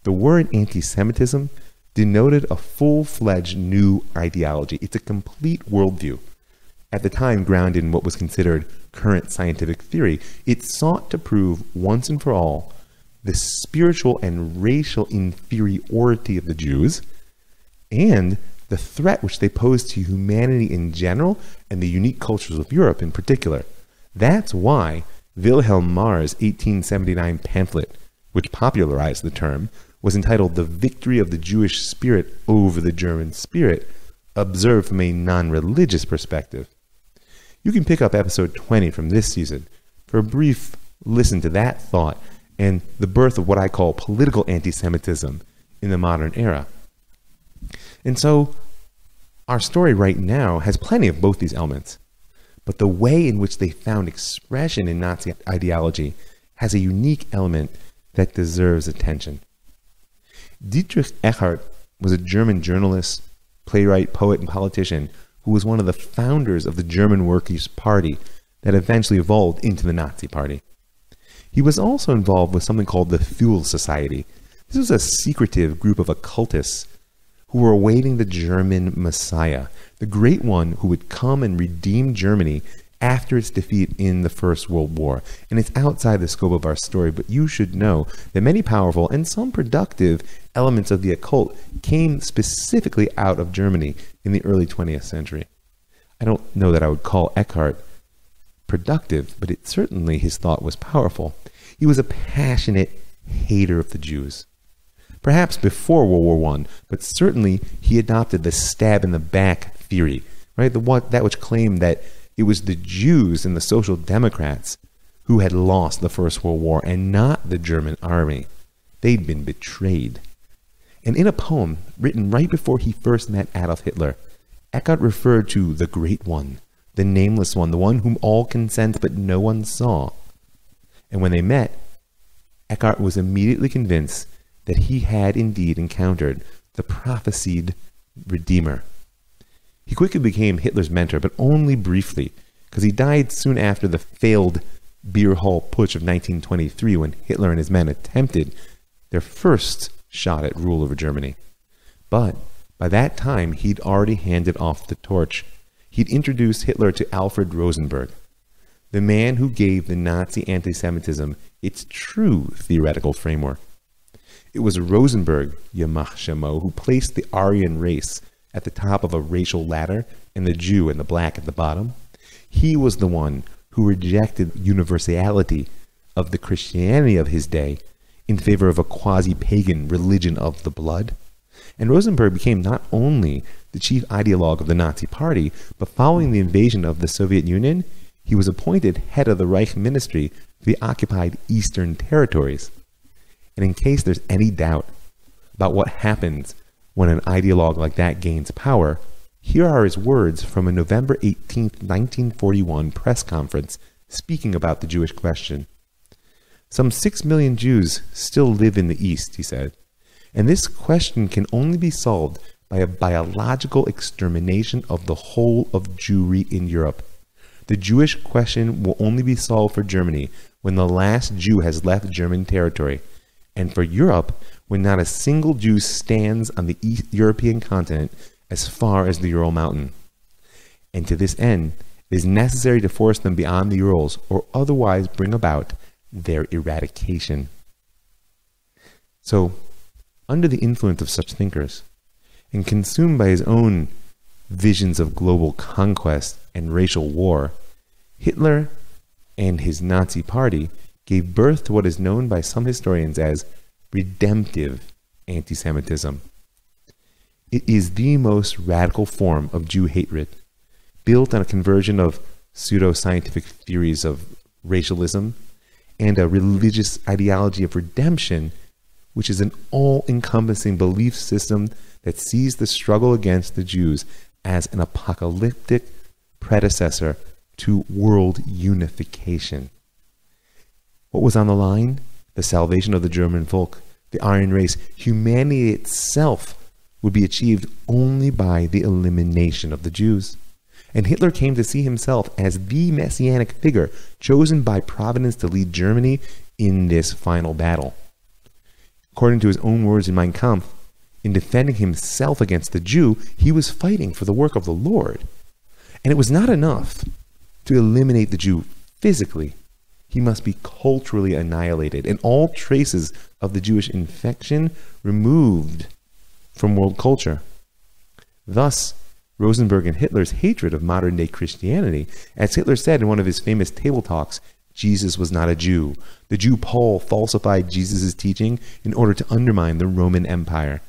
the word anti-Semitism denoted a full-fledged new ideology. It's a complete worldview. At the time, grounded in what was considered current scientific theory, it sought to prove once and for all the spiritual and racial inferiority of the Jews and the threat which they posed to humanity in general and the unique cultures of Europe in particular. That's why Wilhelm Marr's 1879 pamphlet, which popularized the term, was entitled The Victory of the Jewish Spirit over the German Spirit, observed from a non-religious perspective. You can pick up episode 20 from this season for a brief listen to that thought and the birth of what I call political anti-Semitism in the modern era. And so, our story right now has plenty of both these elements, but the way in which they found expression in Nazi ideology has a unique element that deserves attention. Dietrich Eckart was a German journalist, playwright, poet, and politician who was one of the founders of the German Workers' Party that eventually evolved into the Nazi Party. He was also involved with something called the Thule Society. This was a secretive group of occultists who were awaiting the German Messiah, the great one who would come and redeem Germany after its defeat in the First World War. And it's outside the scope of our story, but you should know that many powerful and some productive elements of the occult came specifically out of Germany in the early 20th century. I don't know that I would call Eckhart productive, but certainly his thought was powerful. He was a passionate hater of the Jews. Perhaps before World War I, but certainly he adopted the stab in the back theory, right? That which claimed that it was the Jews and the Social Democrats who had lost the First World War and not the German army. They'd been betrayed. And in a poem written right before he first met Adolf Hitler, Eckhart referred to the Great One, the Nameless One, the one whom all can sense but no one saw. And when they met, Eckhart was immediately convinced that he had indeed encountered the prophesied Redeemer. He quickly became Hitler's mentor, but only briefly, because he died soon after the failed Beer Hall Putsch of 1923 when Hitler and his men attempted their first shot at rule over Germany. But by that time, he'd already handed off the torch. He'd introduced Hitler to Alfred Rosenberg, the man who gave the Nazi anti-Semitism its true theoretical framework. It was Rosenberg, Yamach Shemo, who placed the Aryan race at the top of a racial ladder and the Jew and the black at the bottom. He was the one who rejected universality of the Christianity of his day in favor of a quasi-pagan religion of the blood. And Rosenberg became not only the chief ideologue of the Nazi Party, but following the invasion of the Soviet Union, he was appointed head of the Reich Ministry for the occupied Eastern territories. And in case there's any doubt about what happens when an ideologue like that gains power, here are his words from a November 18, 1941 press conference speaking about the Jewish question. Some 6 million Jews still live in the East, he said, and this question can only be solved by a biological extermination of the whole of Jewry in Europe. The Jewish question will only be solved for Germany when the last Jew has left German territory, and for Europe when not a single Jew stands on the East European continent as far as the Ural Mountain. And to this end, it is necessary to force them beyond the Urals or otherwise bring about their eradication. So, under the influence of such thinkers, and consumed by his own visions of global conquest and racial war, Hitler and his Nazi Party gave birth to what is known by some historians as redemptive anti-Semitism. It is the most radical form of Jew hatred, built on a conversion of pseudo-scientific theories of racialism and a religious ideology of redemption, which is an all-encompassing belief system that sees the struggle against the Jews as an apocalyptic predecessor to world unification. What was on the line? The salvation of the German folk, the Aryan race. Humanity itself would be achieved only by the elimination of the Jews. And Hitler came to see himself as the messianic figure chosen by Providence to lead Germany in this final battle. According to his own words in Mein Kampf, in defending himself against the Jew, he was fighting for the work of the Lord. And it was not enough to eliminate the Jew physically. He must be culturally annihilated and all traces of the Jewish infection removed from world culture. Thus, Rosenberg and Hitler's hatred of modern-day Christianity. As Hitler said in one of his famous table talks, Jesus was not a Jew. The Jew Paul falsified Jesus' teaching in order to undermine the Roman Empire.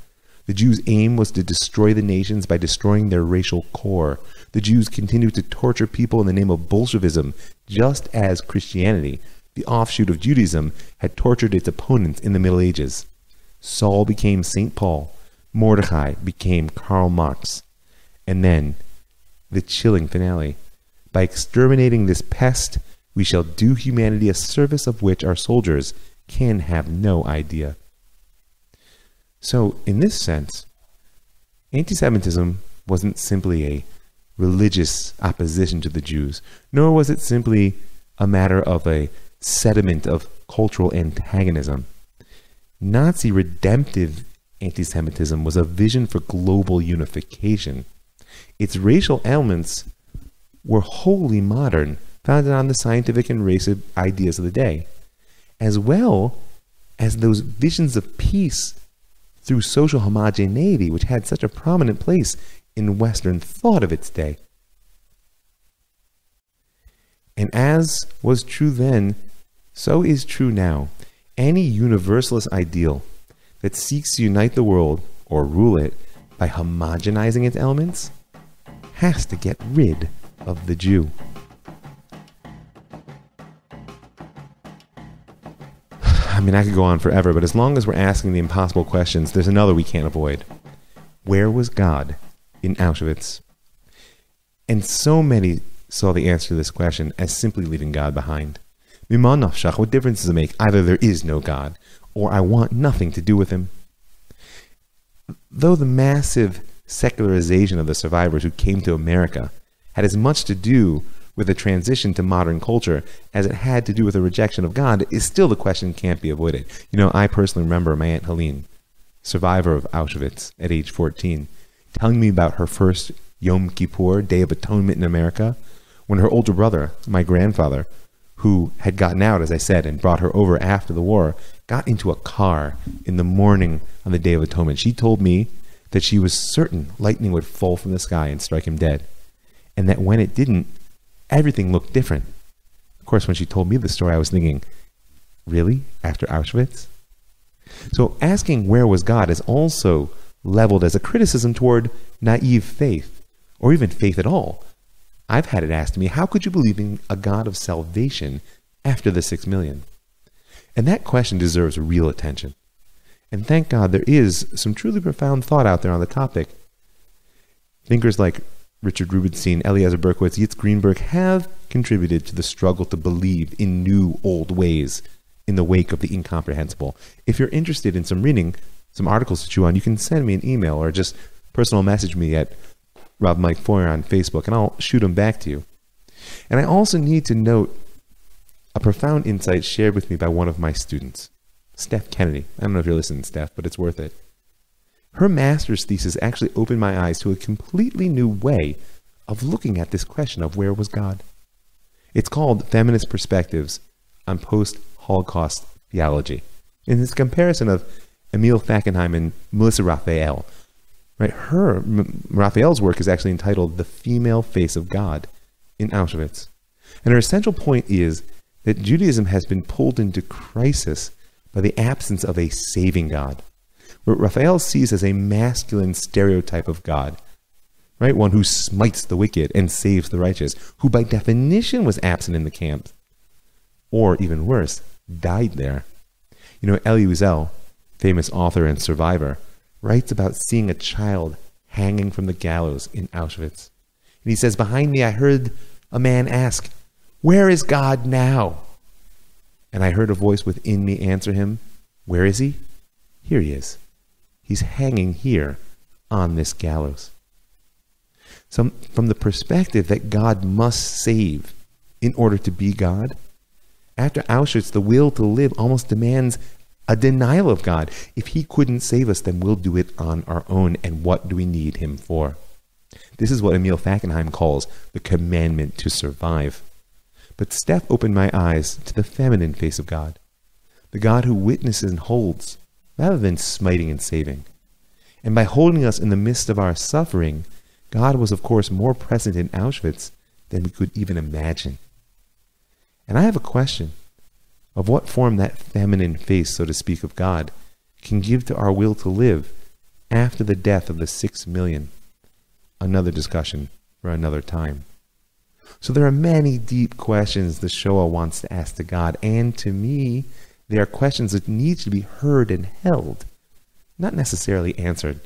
The Jews' aim was to destroy the nations by destroying their racial core. The Jews continued to torture people in the name of Bolshevism, just as Christianity, the offshoot of Judaism, had tortured its opponents in the Middle Ages. Saul became St. Paul. Mordecai became Karl Marx. And then, the chilling finale. By exterminating this pest, we shall do humanity a service of which our soldiers can have no idea. So, in this sense, anti-Semitism wasn't simply a religious opposition to the Jews, nor was it simply a matter of a sediment of cultural antagonism. Nazi redemptive anti-Semitism was a vision for global unification. Its racial elements were wholly modern, founded on the scientific and racist ideas of the day, as well as those visions of peace through social homogeneity, which had such a prominent place in Western thought of its day. And as was true then, so is true now. Any universalist ideal that seeks to unite the world or rule it by homogenizing its elements has to get rid of the Jew. I mean, I could go on forever, but as long as we're asking the impossible questions, there's another we can't avoid. Where was God in Auschwitz? And so many saw the answer to this question as simply leaving God behind. Mima nafshach, what difference does it make? Either there is no God, or I want nothing to do with him. Though the massive secularization of the survivors who came to America had as much to do with the transition to modern culture as it had to do with the rejection of God, is still the question can't be avoided. You know, I personally remember my Aunt Helene, survivor of Auschwitz at age 14, telling me about her first Yom Kippur, Day of Atonement in America, when her older brother, my grandfather, who had gotten out, as I said, and brought her over after the war, got into a car in the morning on the Day of Atonement. She told me that she was certain lightning would fall from the sky and strike him dead, and that when it didn't, everything looked different. Of course, when she told me the story, I was thinking, really? After Auschwitz? So asking where was God is also leveled as a criticism toward naive faith, or even faith at all. I've had it asked me, how could you believe in a God of salvation after the 6 million? And that question deserves real attention. And thank God there is some truly profound thought out there on the topic. Thinkers like Richard Rubinstein, Eliezer Berkowitz, Yitz Greenberg have contributed to the struggle to believe in new old ways in the wake of the incomprehensible. If you're interested in some reading, some articles to chew on, you can send me an email or just personal message me at Rob Mike Foyer on Facebook, and I'll shoot them back to you. And I also need to note a profound insight shared with me by one of my students, Steph Kennedy. I don't know if you're listening, Steph, but it's worth it. Her master's thesis actually opened my eyes to a completely new way of looking at this question of where was God. It's called Feminist Perspectives on Post-Holocaust Theology. In this comparison of Emil Fackenheim and Melissa Raphael, right? Raphael's work is actually entitled The Female Face of God in Auschwitz. And her essential point is that Judaism has been pulled into crisis by the absence of a saving God. What Raphael sees as a masculine stereotype of God, right? One who smites the wicked and saves the righteous, who by definition was absent in the camp, or even worse, died there. You know, Elie Wiesel, famous author and survivor, writes about seeing a child hanging from the gallows in Auschwitz. And he says, behind me I heard a man ask, "Where is God now?" And I heard a voice within me answer him, "Where is he? Here he is. He's hanging here on this gallows." So from the perspective that God must save in order to be God, after Auschwitz, the will to live almost demands a denial of God. If he couldn't save us, then we'll do it on our own. And what do we need him for? This is what Emil Fackenheim calls the commandment to survive. But Steph opened my eyes to the feminine face of God, the God who witnesses and holds, rather than smiting and saving. And by holding us in the midst of our suffering, God was, of course, more present in Auschwitz than we could even imagine. And I have a question of what form that feminine face, so to speak, of God can give to our will to live after the death of the 6 million. Another discussion for another time. So there are many deep questions the Shoah wants to ask to God, and to me, they are questions that need to be heard and held, not necessarily answered.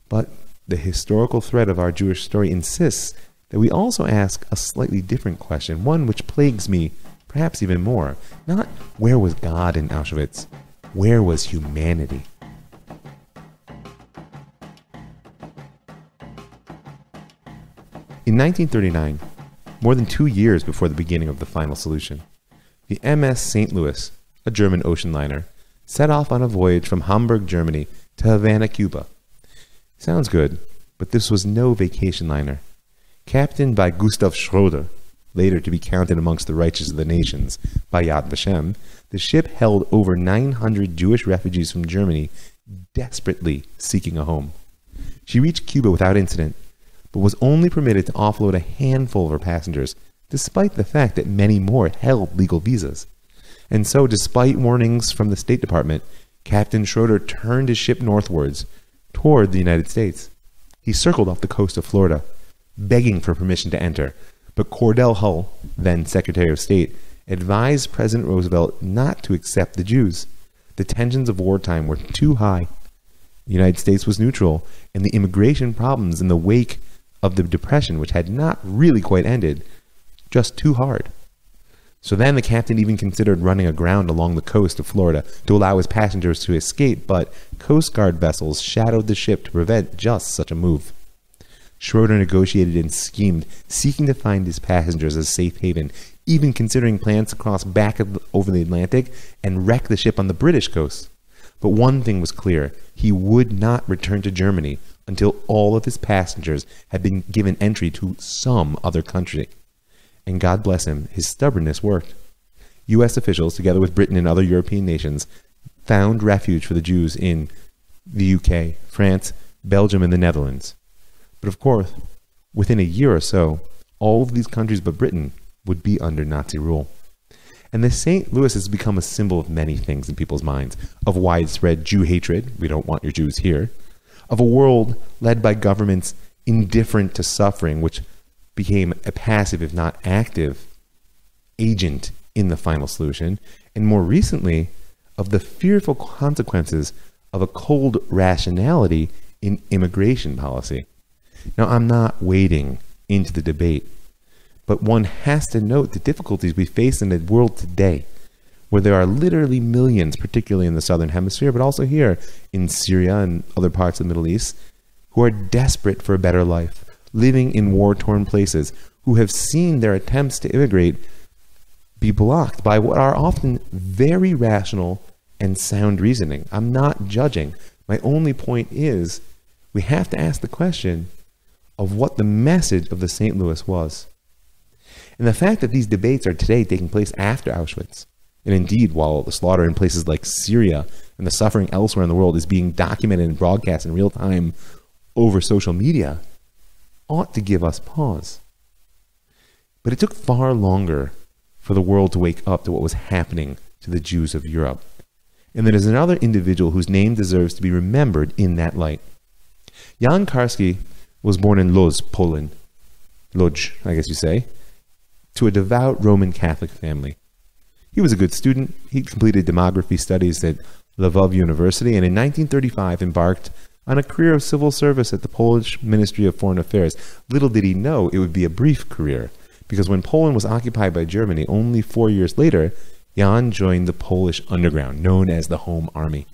But the historical thread of our Jewish story insists that we also ask a slightly different question, one which plagues me perhaps even more. Not where was God in Auschwitz? Where was humanity? In 1939, more than 2 years before the beginning of the final solution, the MS St. Louis, a German ocean liner, set off on a voyage from Hamburg, Germany to Havana, Cuba. Sounds good, but this was no vacation liner. Captained by Gustav Schroeder, later to be counted amongst the righteous of the nations by Yad Vashem, the ship held over 900 Jewish refugees from Germany desperately seeking a home. She reached Cuba without incident, but was only permitted to offload a handful of her passengers, despite the fact that many more held legal visas. And so, despite warnings from the State Department, Captain Schroeder turned his ship northwards toward the United States. He circled off the coast of Florida, begging for permission to enter, but Cordell Hull, then Secretary of State, advised President Roosevelt not to accept the Jews. The tensions of wartime were too high. The United States was neutral, and the immigration problems in the wake of the Depression, which had not really quite ended, just too hard. So then the captain even considered running aground along the coast of Florida to allow his passengers to escape, but Coast Guard vessels shadowed the ship to prevent just such a move. Schroeder negotiated and schemed, seeking to find his passengers a safe haven, even considering plans to cross back over the Atlantic and wreck the ship on the British coast. But one thing was clear: he would not return to Germany until all of his passengers had been given entry to some other country. And God bless him, his stubbornness worked. U.S. officials, together with Britain and other European nations, found refuge for the Jews in the UK, France, Belgium, and the Netherlands. But of course, within a year or so, all of these countries but Britain would be under Nazi rule. And the St. Louis has become a symbol of many things in people's minds: of widespread Jew hatred, we don't want your Jews here; of a world led by governments indifferent to suffering, which became a passive, if not active, agent in the final solution; and more recently, of the fearful consequences of a cold rationality in immigration policy. Now, I'm not wading into the debate, but one has to note the difficulties we face in the world today, where there are literally millions, particularly in the Southern Hemisphere, but also here in Syria and other parts of the Middle East, who are desperate for a better life, living in war-torn places, who have seen their attempts to immigrate be blocked by what are often very rational and sound reasoning. I'm not judging. My only point is, we have to ask the question of what the message of the St. Louis was. And the fact that these debates are today taking place after Auschwitz, and indeed while the slaughter in places like Syria and the suffering elsewhere in the world is being documented and broadcast in real time over social media, ought to give us pause. But it took far longer for the world to wake up to what was happening to the Jews of Europe. And there is another individual whose name deserves to be remembered in that light. Jan Karski was born in Lodz, Poland, Lodz, I guess you say, to a devout Roman Catholic family. He was a good student. He completed demography studies at Lwów University, and in 1935 embarked on a career of civil service at the Polish Ministry of Foreign Affairs. Little did he know it would be a brief career, because when Poland was occupied by Germany only 4 years later, Jan joined the Polish underground, known as the Home Army.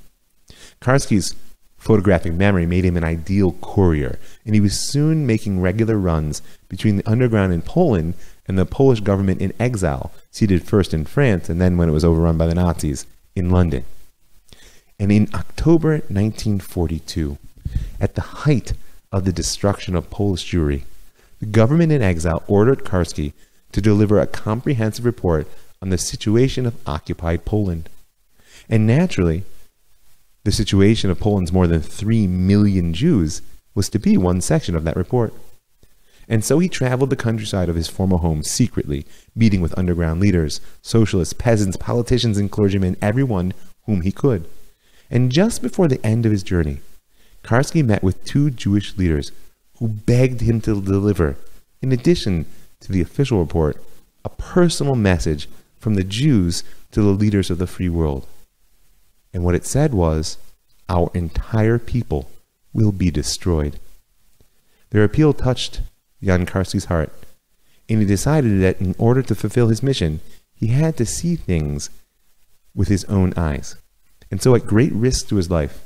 Karski's photographic memory made him an ideal courier, and he was soon making regular runs between the underground in Poland and the Polish government in exile, seated first in France and then, when it was overrun by the Nazis, in London. And in October 1942, at the height of the destruction of Polish Jewry, the government in exile ordered Karski to deliver a comprehensive report on the situation of occupied Poland. And naturally, The situation of Poland's more than 3 million Jews was to be one section of that report. And so he traveled the countryside of his former home secretly, meeting with underground leaders, socialists, peasants, politicians, and clergymen, everyone whom he could. And just before the end of his journey, Karski met with 2 Jewish leaders who begged him to deliver, in addition to the official report, a personal message from the Jews to the leaders of the free world. And what it said was, "Our entire people will be destroyed." Their appeal touched Jan Karski's heart, and he decided that in order to fulfill his mission, he had to see things with his own eyes. And so at great risk to his life,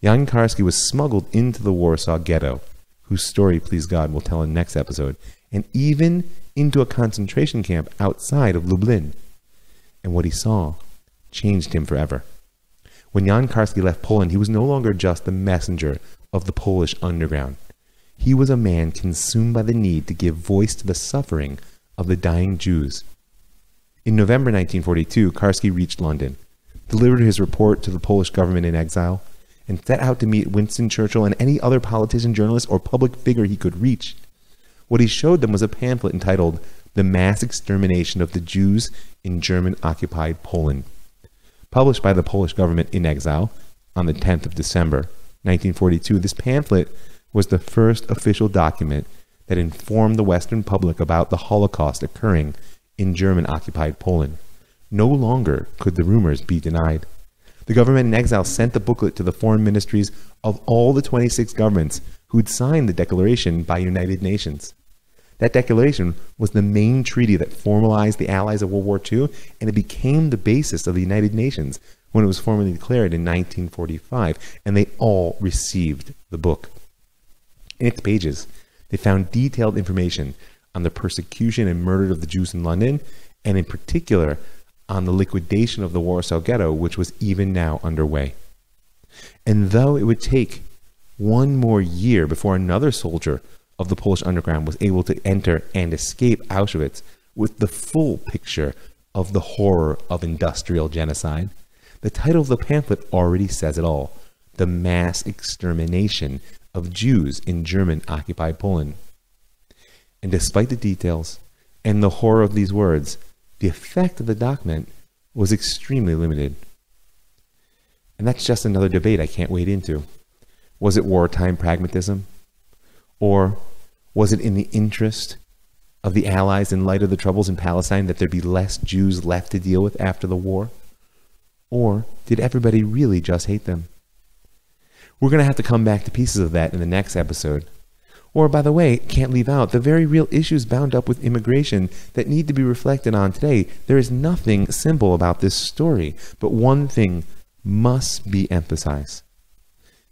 Jan Karski was smuggled into the Warsaw Ghetto, whose story, please God, we'll tell in the next episode, and even into a concentration camp outside of Lublin. And what he saw changed him forever. When Jan Karski left Poland, he was no longer just the messenger of the Polish underground. He was a man consumed by the need to give voice to the suffering of the dying Jews. In November 1942, Karski reached London, delivered his report to the Polish government in exile, and set out to meet Winston Churchill and any other politician, journalist, or public figure he could reach. What he showed them was a pamphlet entitled "The Mass Extermination of the Jews in German-Occupied Poland," published by the Polish government in exile on the 10th of December 1942. This pamphlet was the first official document that informed the Western public about the Holocaust occurring in German-occupied Poland. No longer could the rumors be denied. The government in exile sent the booklet to the foreign ministries of all the 26 governments who'd signed the declaration by United Nations. That declaration was the main treaty that formalized the Allies of World War II, and it became the basis of the United Nations when it was formally declared in 1945, and they all received the book. In its pages, they found detailed information on the persecution and murder of the Jews in London, and in particular on the liquidation of the Warsaw Ghetto, which was even now underway. And though it would take one more year before another soldier of the Polish underground was able to enter and escape Auschwitz with the full picture of the horror of industrial genocide, the title of the pamphlet already says it all: "The Mass Extermination of Jews in German-Occupied Poland." And despite the details and the horror of these words, the effect of the document was extremely limited. And that's just another debate I can't wade into. Was it wartime pragmatism? Or was it in the interest of the Allies in light of the troubles in Palestine that there be less Jews left to deal with after the war? Or did everybody really just hate them? We're going to have to come back to pieces of that in the next episode. Or, by the way, can't leave out the very real issues bound up with immigration that need to be reflected on today. There is nothing simple about this story, but one thing must be emphasized.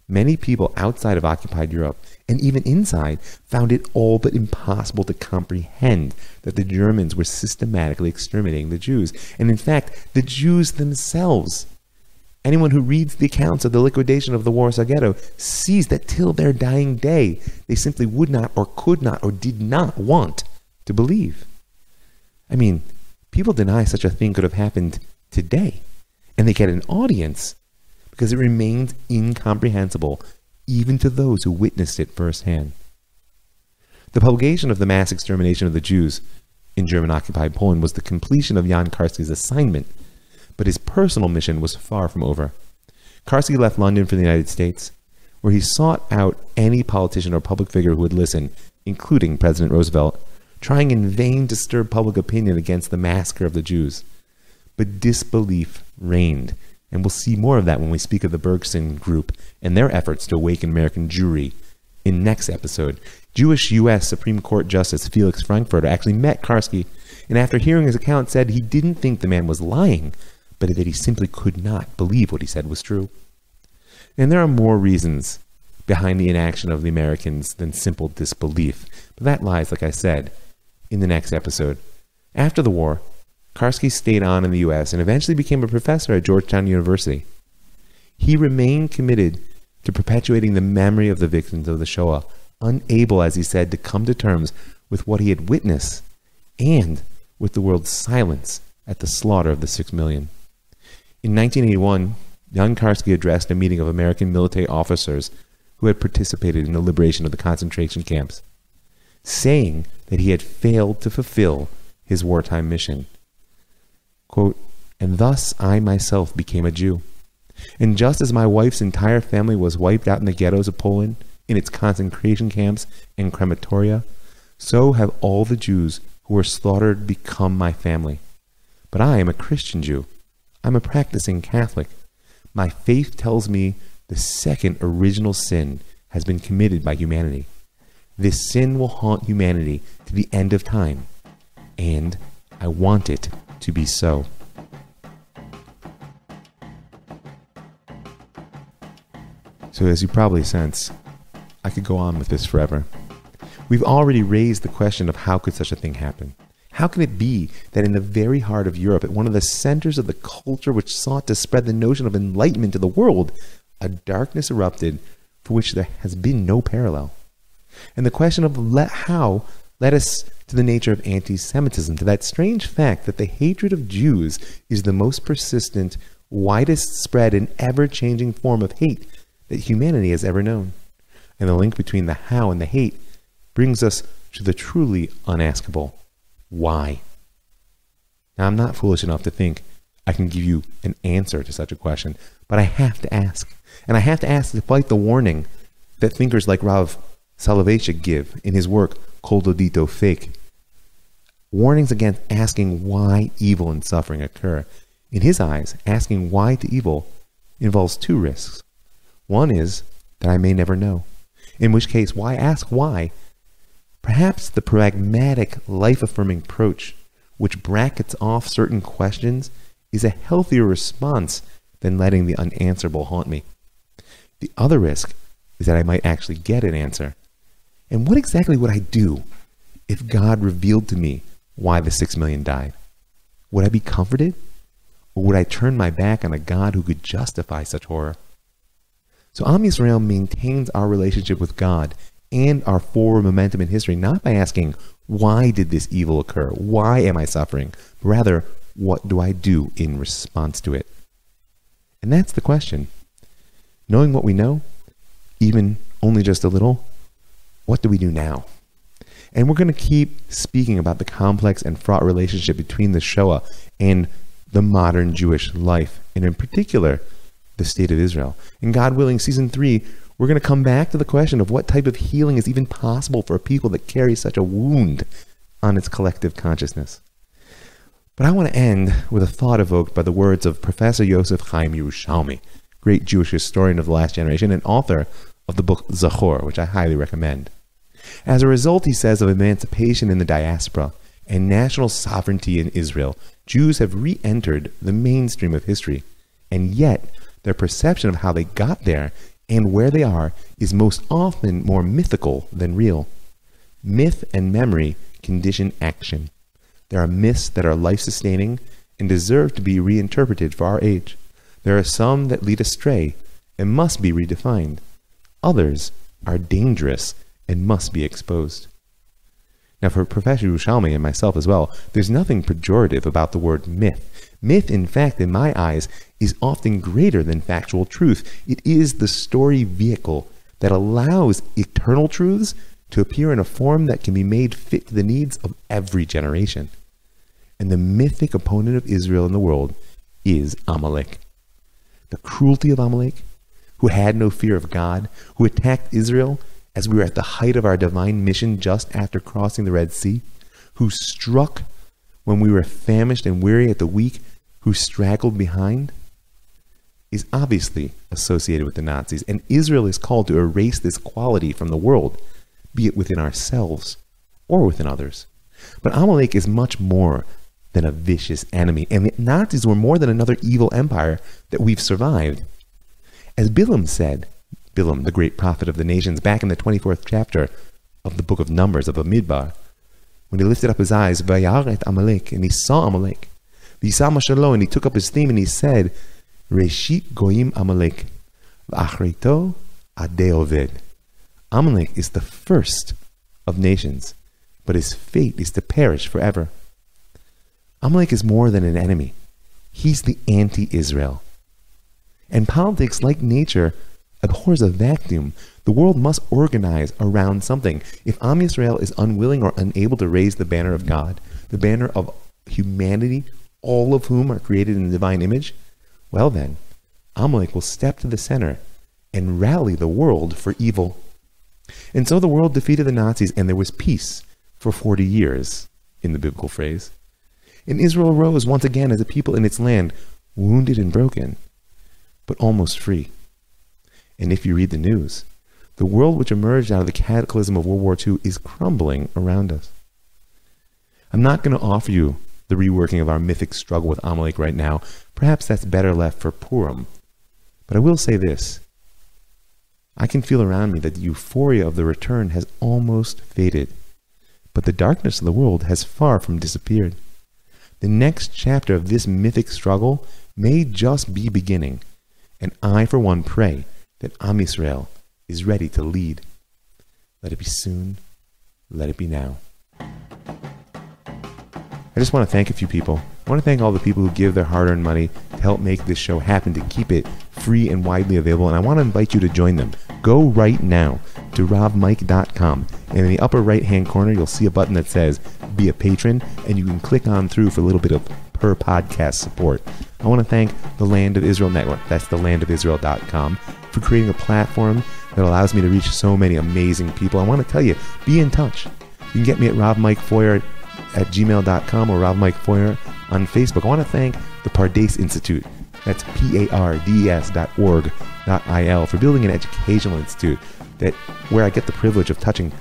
Many people outside of occupied Europe, and even inside, found it all but impossible to comprehend that the Germans were systematically exterminating the Jews. And in fact, the Jews themselves. Anyone who reads the accounts of the liquidation of the Warsaw Ghetto sees that till their dying day, they simply would not or could not or did not want to believe. I mean, people deny such a thing could have happened today, and they get an audience because it remains incomprehensible even to those who witnessed it firsthand. The publication of the mass extermination of the Jews in German-occupied Poland was the completion of Jan Karski's assignment, but his personal mission was far from over. Karski left London for the United States, where he sought out any politician or public figure who would listen, including President Roosevelt, trying in vain to stir public opinion against the massacre of the Jews. But disbelief reigned, and we'll see more of that when we speak of the Bergson Group and their efforts to awaken American Jewry in next episode. Jewish U.S. Supreme Court Justice Felix Frankfurter actually met Karski, and after hearing his account said he didn't think the man was lying, but that he simply could not believe what he said was true. And there are more reasons behind the inaction of the Americans than simple disbelief, but that lies, like I said, in the next episode. After the war, Karski stayed on in the U.S. and eventually became a professor at Georgetown University. He remained committed to perpetuating the memory of the victims of the Shoah, unable, as he said, to come to terms with what he had witnessed and with the world's silence at the slaughter of the 6 million. In 1981, Jan Karski addressed a meeting of American military officers who had participated in the liberation of the concentration camps, saying that he had failed to fulfill his wartime mission. Quote, "And thus I myself became a Jew. And just as my wife's entire family was wiped out in the ghettos of Poland, in its concentration camps and crematoria, so have all the Jews who were slaughtered become my family. But I am a Christian Jew. I'm a practicing Catholic. My faith tells me the second original sin has been committed by humanity. This sin will haunt humanity to the end of time, and I want it to be so." So as you probably sense, I could go on with this forever. We've already raised the question of how could such a thing happen? How can it be that in the very heart of Europe, at one of the centers of the culture which sought to spread the notion of enlightenment to the world, a darkness erupted for which there has been no parallel? And the question of how led us to the nature of antisemitism, to that strange fact that the hatred of Jews is the most persistent, widest spread, and ever-changing form of hate that humanity has ever known. And the link between the how and the hate brings us to the truly unaskable why. Now, I'm not foolish enough to think I can give you an answer to such a question, but I have to ask. And I have to ask despite the warning that thinkers like Rav Soloveitchik give in his work Kol Dodito Fake. Warnings against asking why evil and suffering occur. In his eyes, asking why to evil involves two risks. One is that I may never know, in which case, why ask why? Perhaps the pragmatic, life-affirming approach, which brackets off certain questions, is a healthier response than letting the unanswerable haunt me. The other risk is that I might actually get an answer. And what exactly would I do if God revealed to me why the 6 million died? Would I be comforted? Or would I turn my back on a God who could justify such horror? So Am Yisrael maintains our relationship with God and our forward momentum in history, not by asking, why did this evil occur? Why am I suffering? But rather, what do I do in response to it? And that's the question. Knowing what we know, even only just a little, what do we do now? And we're going to keep speaking about the complex and fraught relationship between the Shoah and the modern Jewish life, and in particular, the state of Israel. And God willing, season 3, we're going to come back to the question of what type of healing is even possible for a people that carry such a wound on its collective consciousness. But I want to end with a thought evoked by the words of Professor Yosef Chaim Yerushalmi, great Jewish historian of the last generation and author of the book Zachor, which I highly recommend. As a result, he says, of emancipation in the diaspora and national sovereignty in Israel, Jews have re-entered the mainstream of history, and yet their perception of how they got there and where they are is most often more mythical than real. Myth and memory condition action. There are myths that are life-sustaining and deserve to be reinterpreted for our age. There are some that lead astray and must be redefined. Others are dangerous and must be exposed. Now, for Professor Yerushalmi and myself as well, there's nothing pejorative about the word myth. Myth, in fact, in my eyes, is often greater than factual truth. It is the story vehicle that allows eternal truths to appear in a form that can be made fit to the needs of every generation. And the mythic opponent of Israel in the world is Amalek. The cruelty of Amalek, who had no fear of God, who attacked Israel as we were at the height of our divine mission just after crossing the Red Sea, who struck when we were famished and weary at the weak, who straggled behind, is obviously associated with the Nazis. And Israel is called to erase this quality from the world, be it within ourselves or within others. But Amalek is much more than a vicious enemy, and the Nazis were more than another evil empire that we've survived. As Bilam said, Bilam, the great prophet of the nations, back in the 24th chapter of the book of Numbers of Bamidbar, when he lifted up his eyes, Vayar et Amalek, and he saw Amalek, V'yisa Mashalo, and he took up his theme and he said, Reshit Goyim Amalek, V'achreito Adei Oved. Amalek is the first of nations, but his fate is to perish forever. Amalek is more than an enemy. He's the anti-Israel. And politics, like nature, abhors a vacuum. The world must organize around something. If Am Yisrael is unwilling or unable to raise the banner of God, the banner of humanity, all of whom are created in the divine image, well then, Amalek will step to the center and rally the world for evil. And so the world defeated the Nazis, and there was peace for 40 years, in the biblical phrase. And Israel rose once again as a people in its land, wounded and broken, but almost free. And if you read the news, the world which emerged out of the cataclysm of World War II is crumbling around us. I'm not going to offer you the reworking of our mythic struggle with Amalek right now. Perhaps that's better left for Purim. But I will say this. I can feel around me that the euphoria of the return has almost faded, but the darkness of the world has far from disappeared. The next chapter of this mythic struggle may just be beginning, and I, for one, pray that Am Yisrael is ready to lead. Let it be soon. Let it be now. I just want to thank a few people. I want to thank all the people who give their hard-earned money to help make this show happen, to keep it free and widely available, and I want to invite you to join them. Go right now to robmike.com, and in the upper right-hand corner, you'll see a button that says Be a Patron, and you can click on through for a little bit of per podcast support. I want to thank the Land of Israel Network, that's thelandofisrael.com, for creating a platform that allows me to reach so many amazing people. I want to tell you, be in touch. You can get me at robmikefoyer@gmail.com or robmikefoyer on Facebook. I want to thank the Pardes Institute, that's pardes.org.il, for building an educational institute where I get the privilege of touching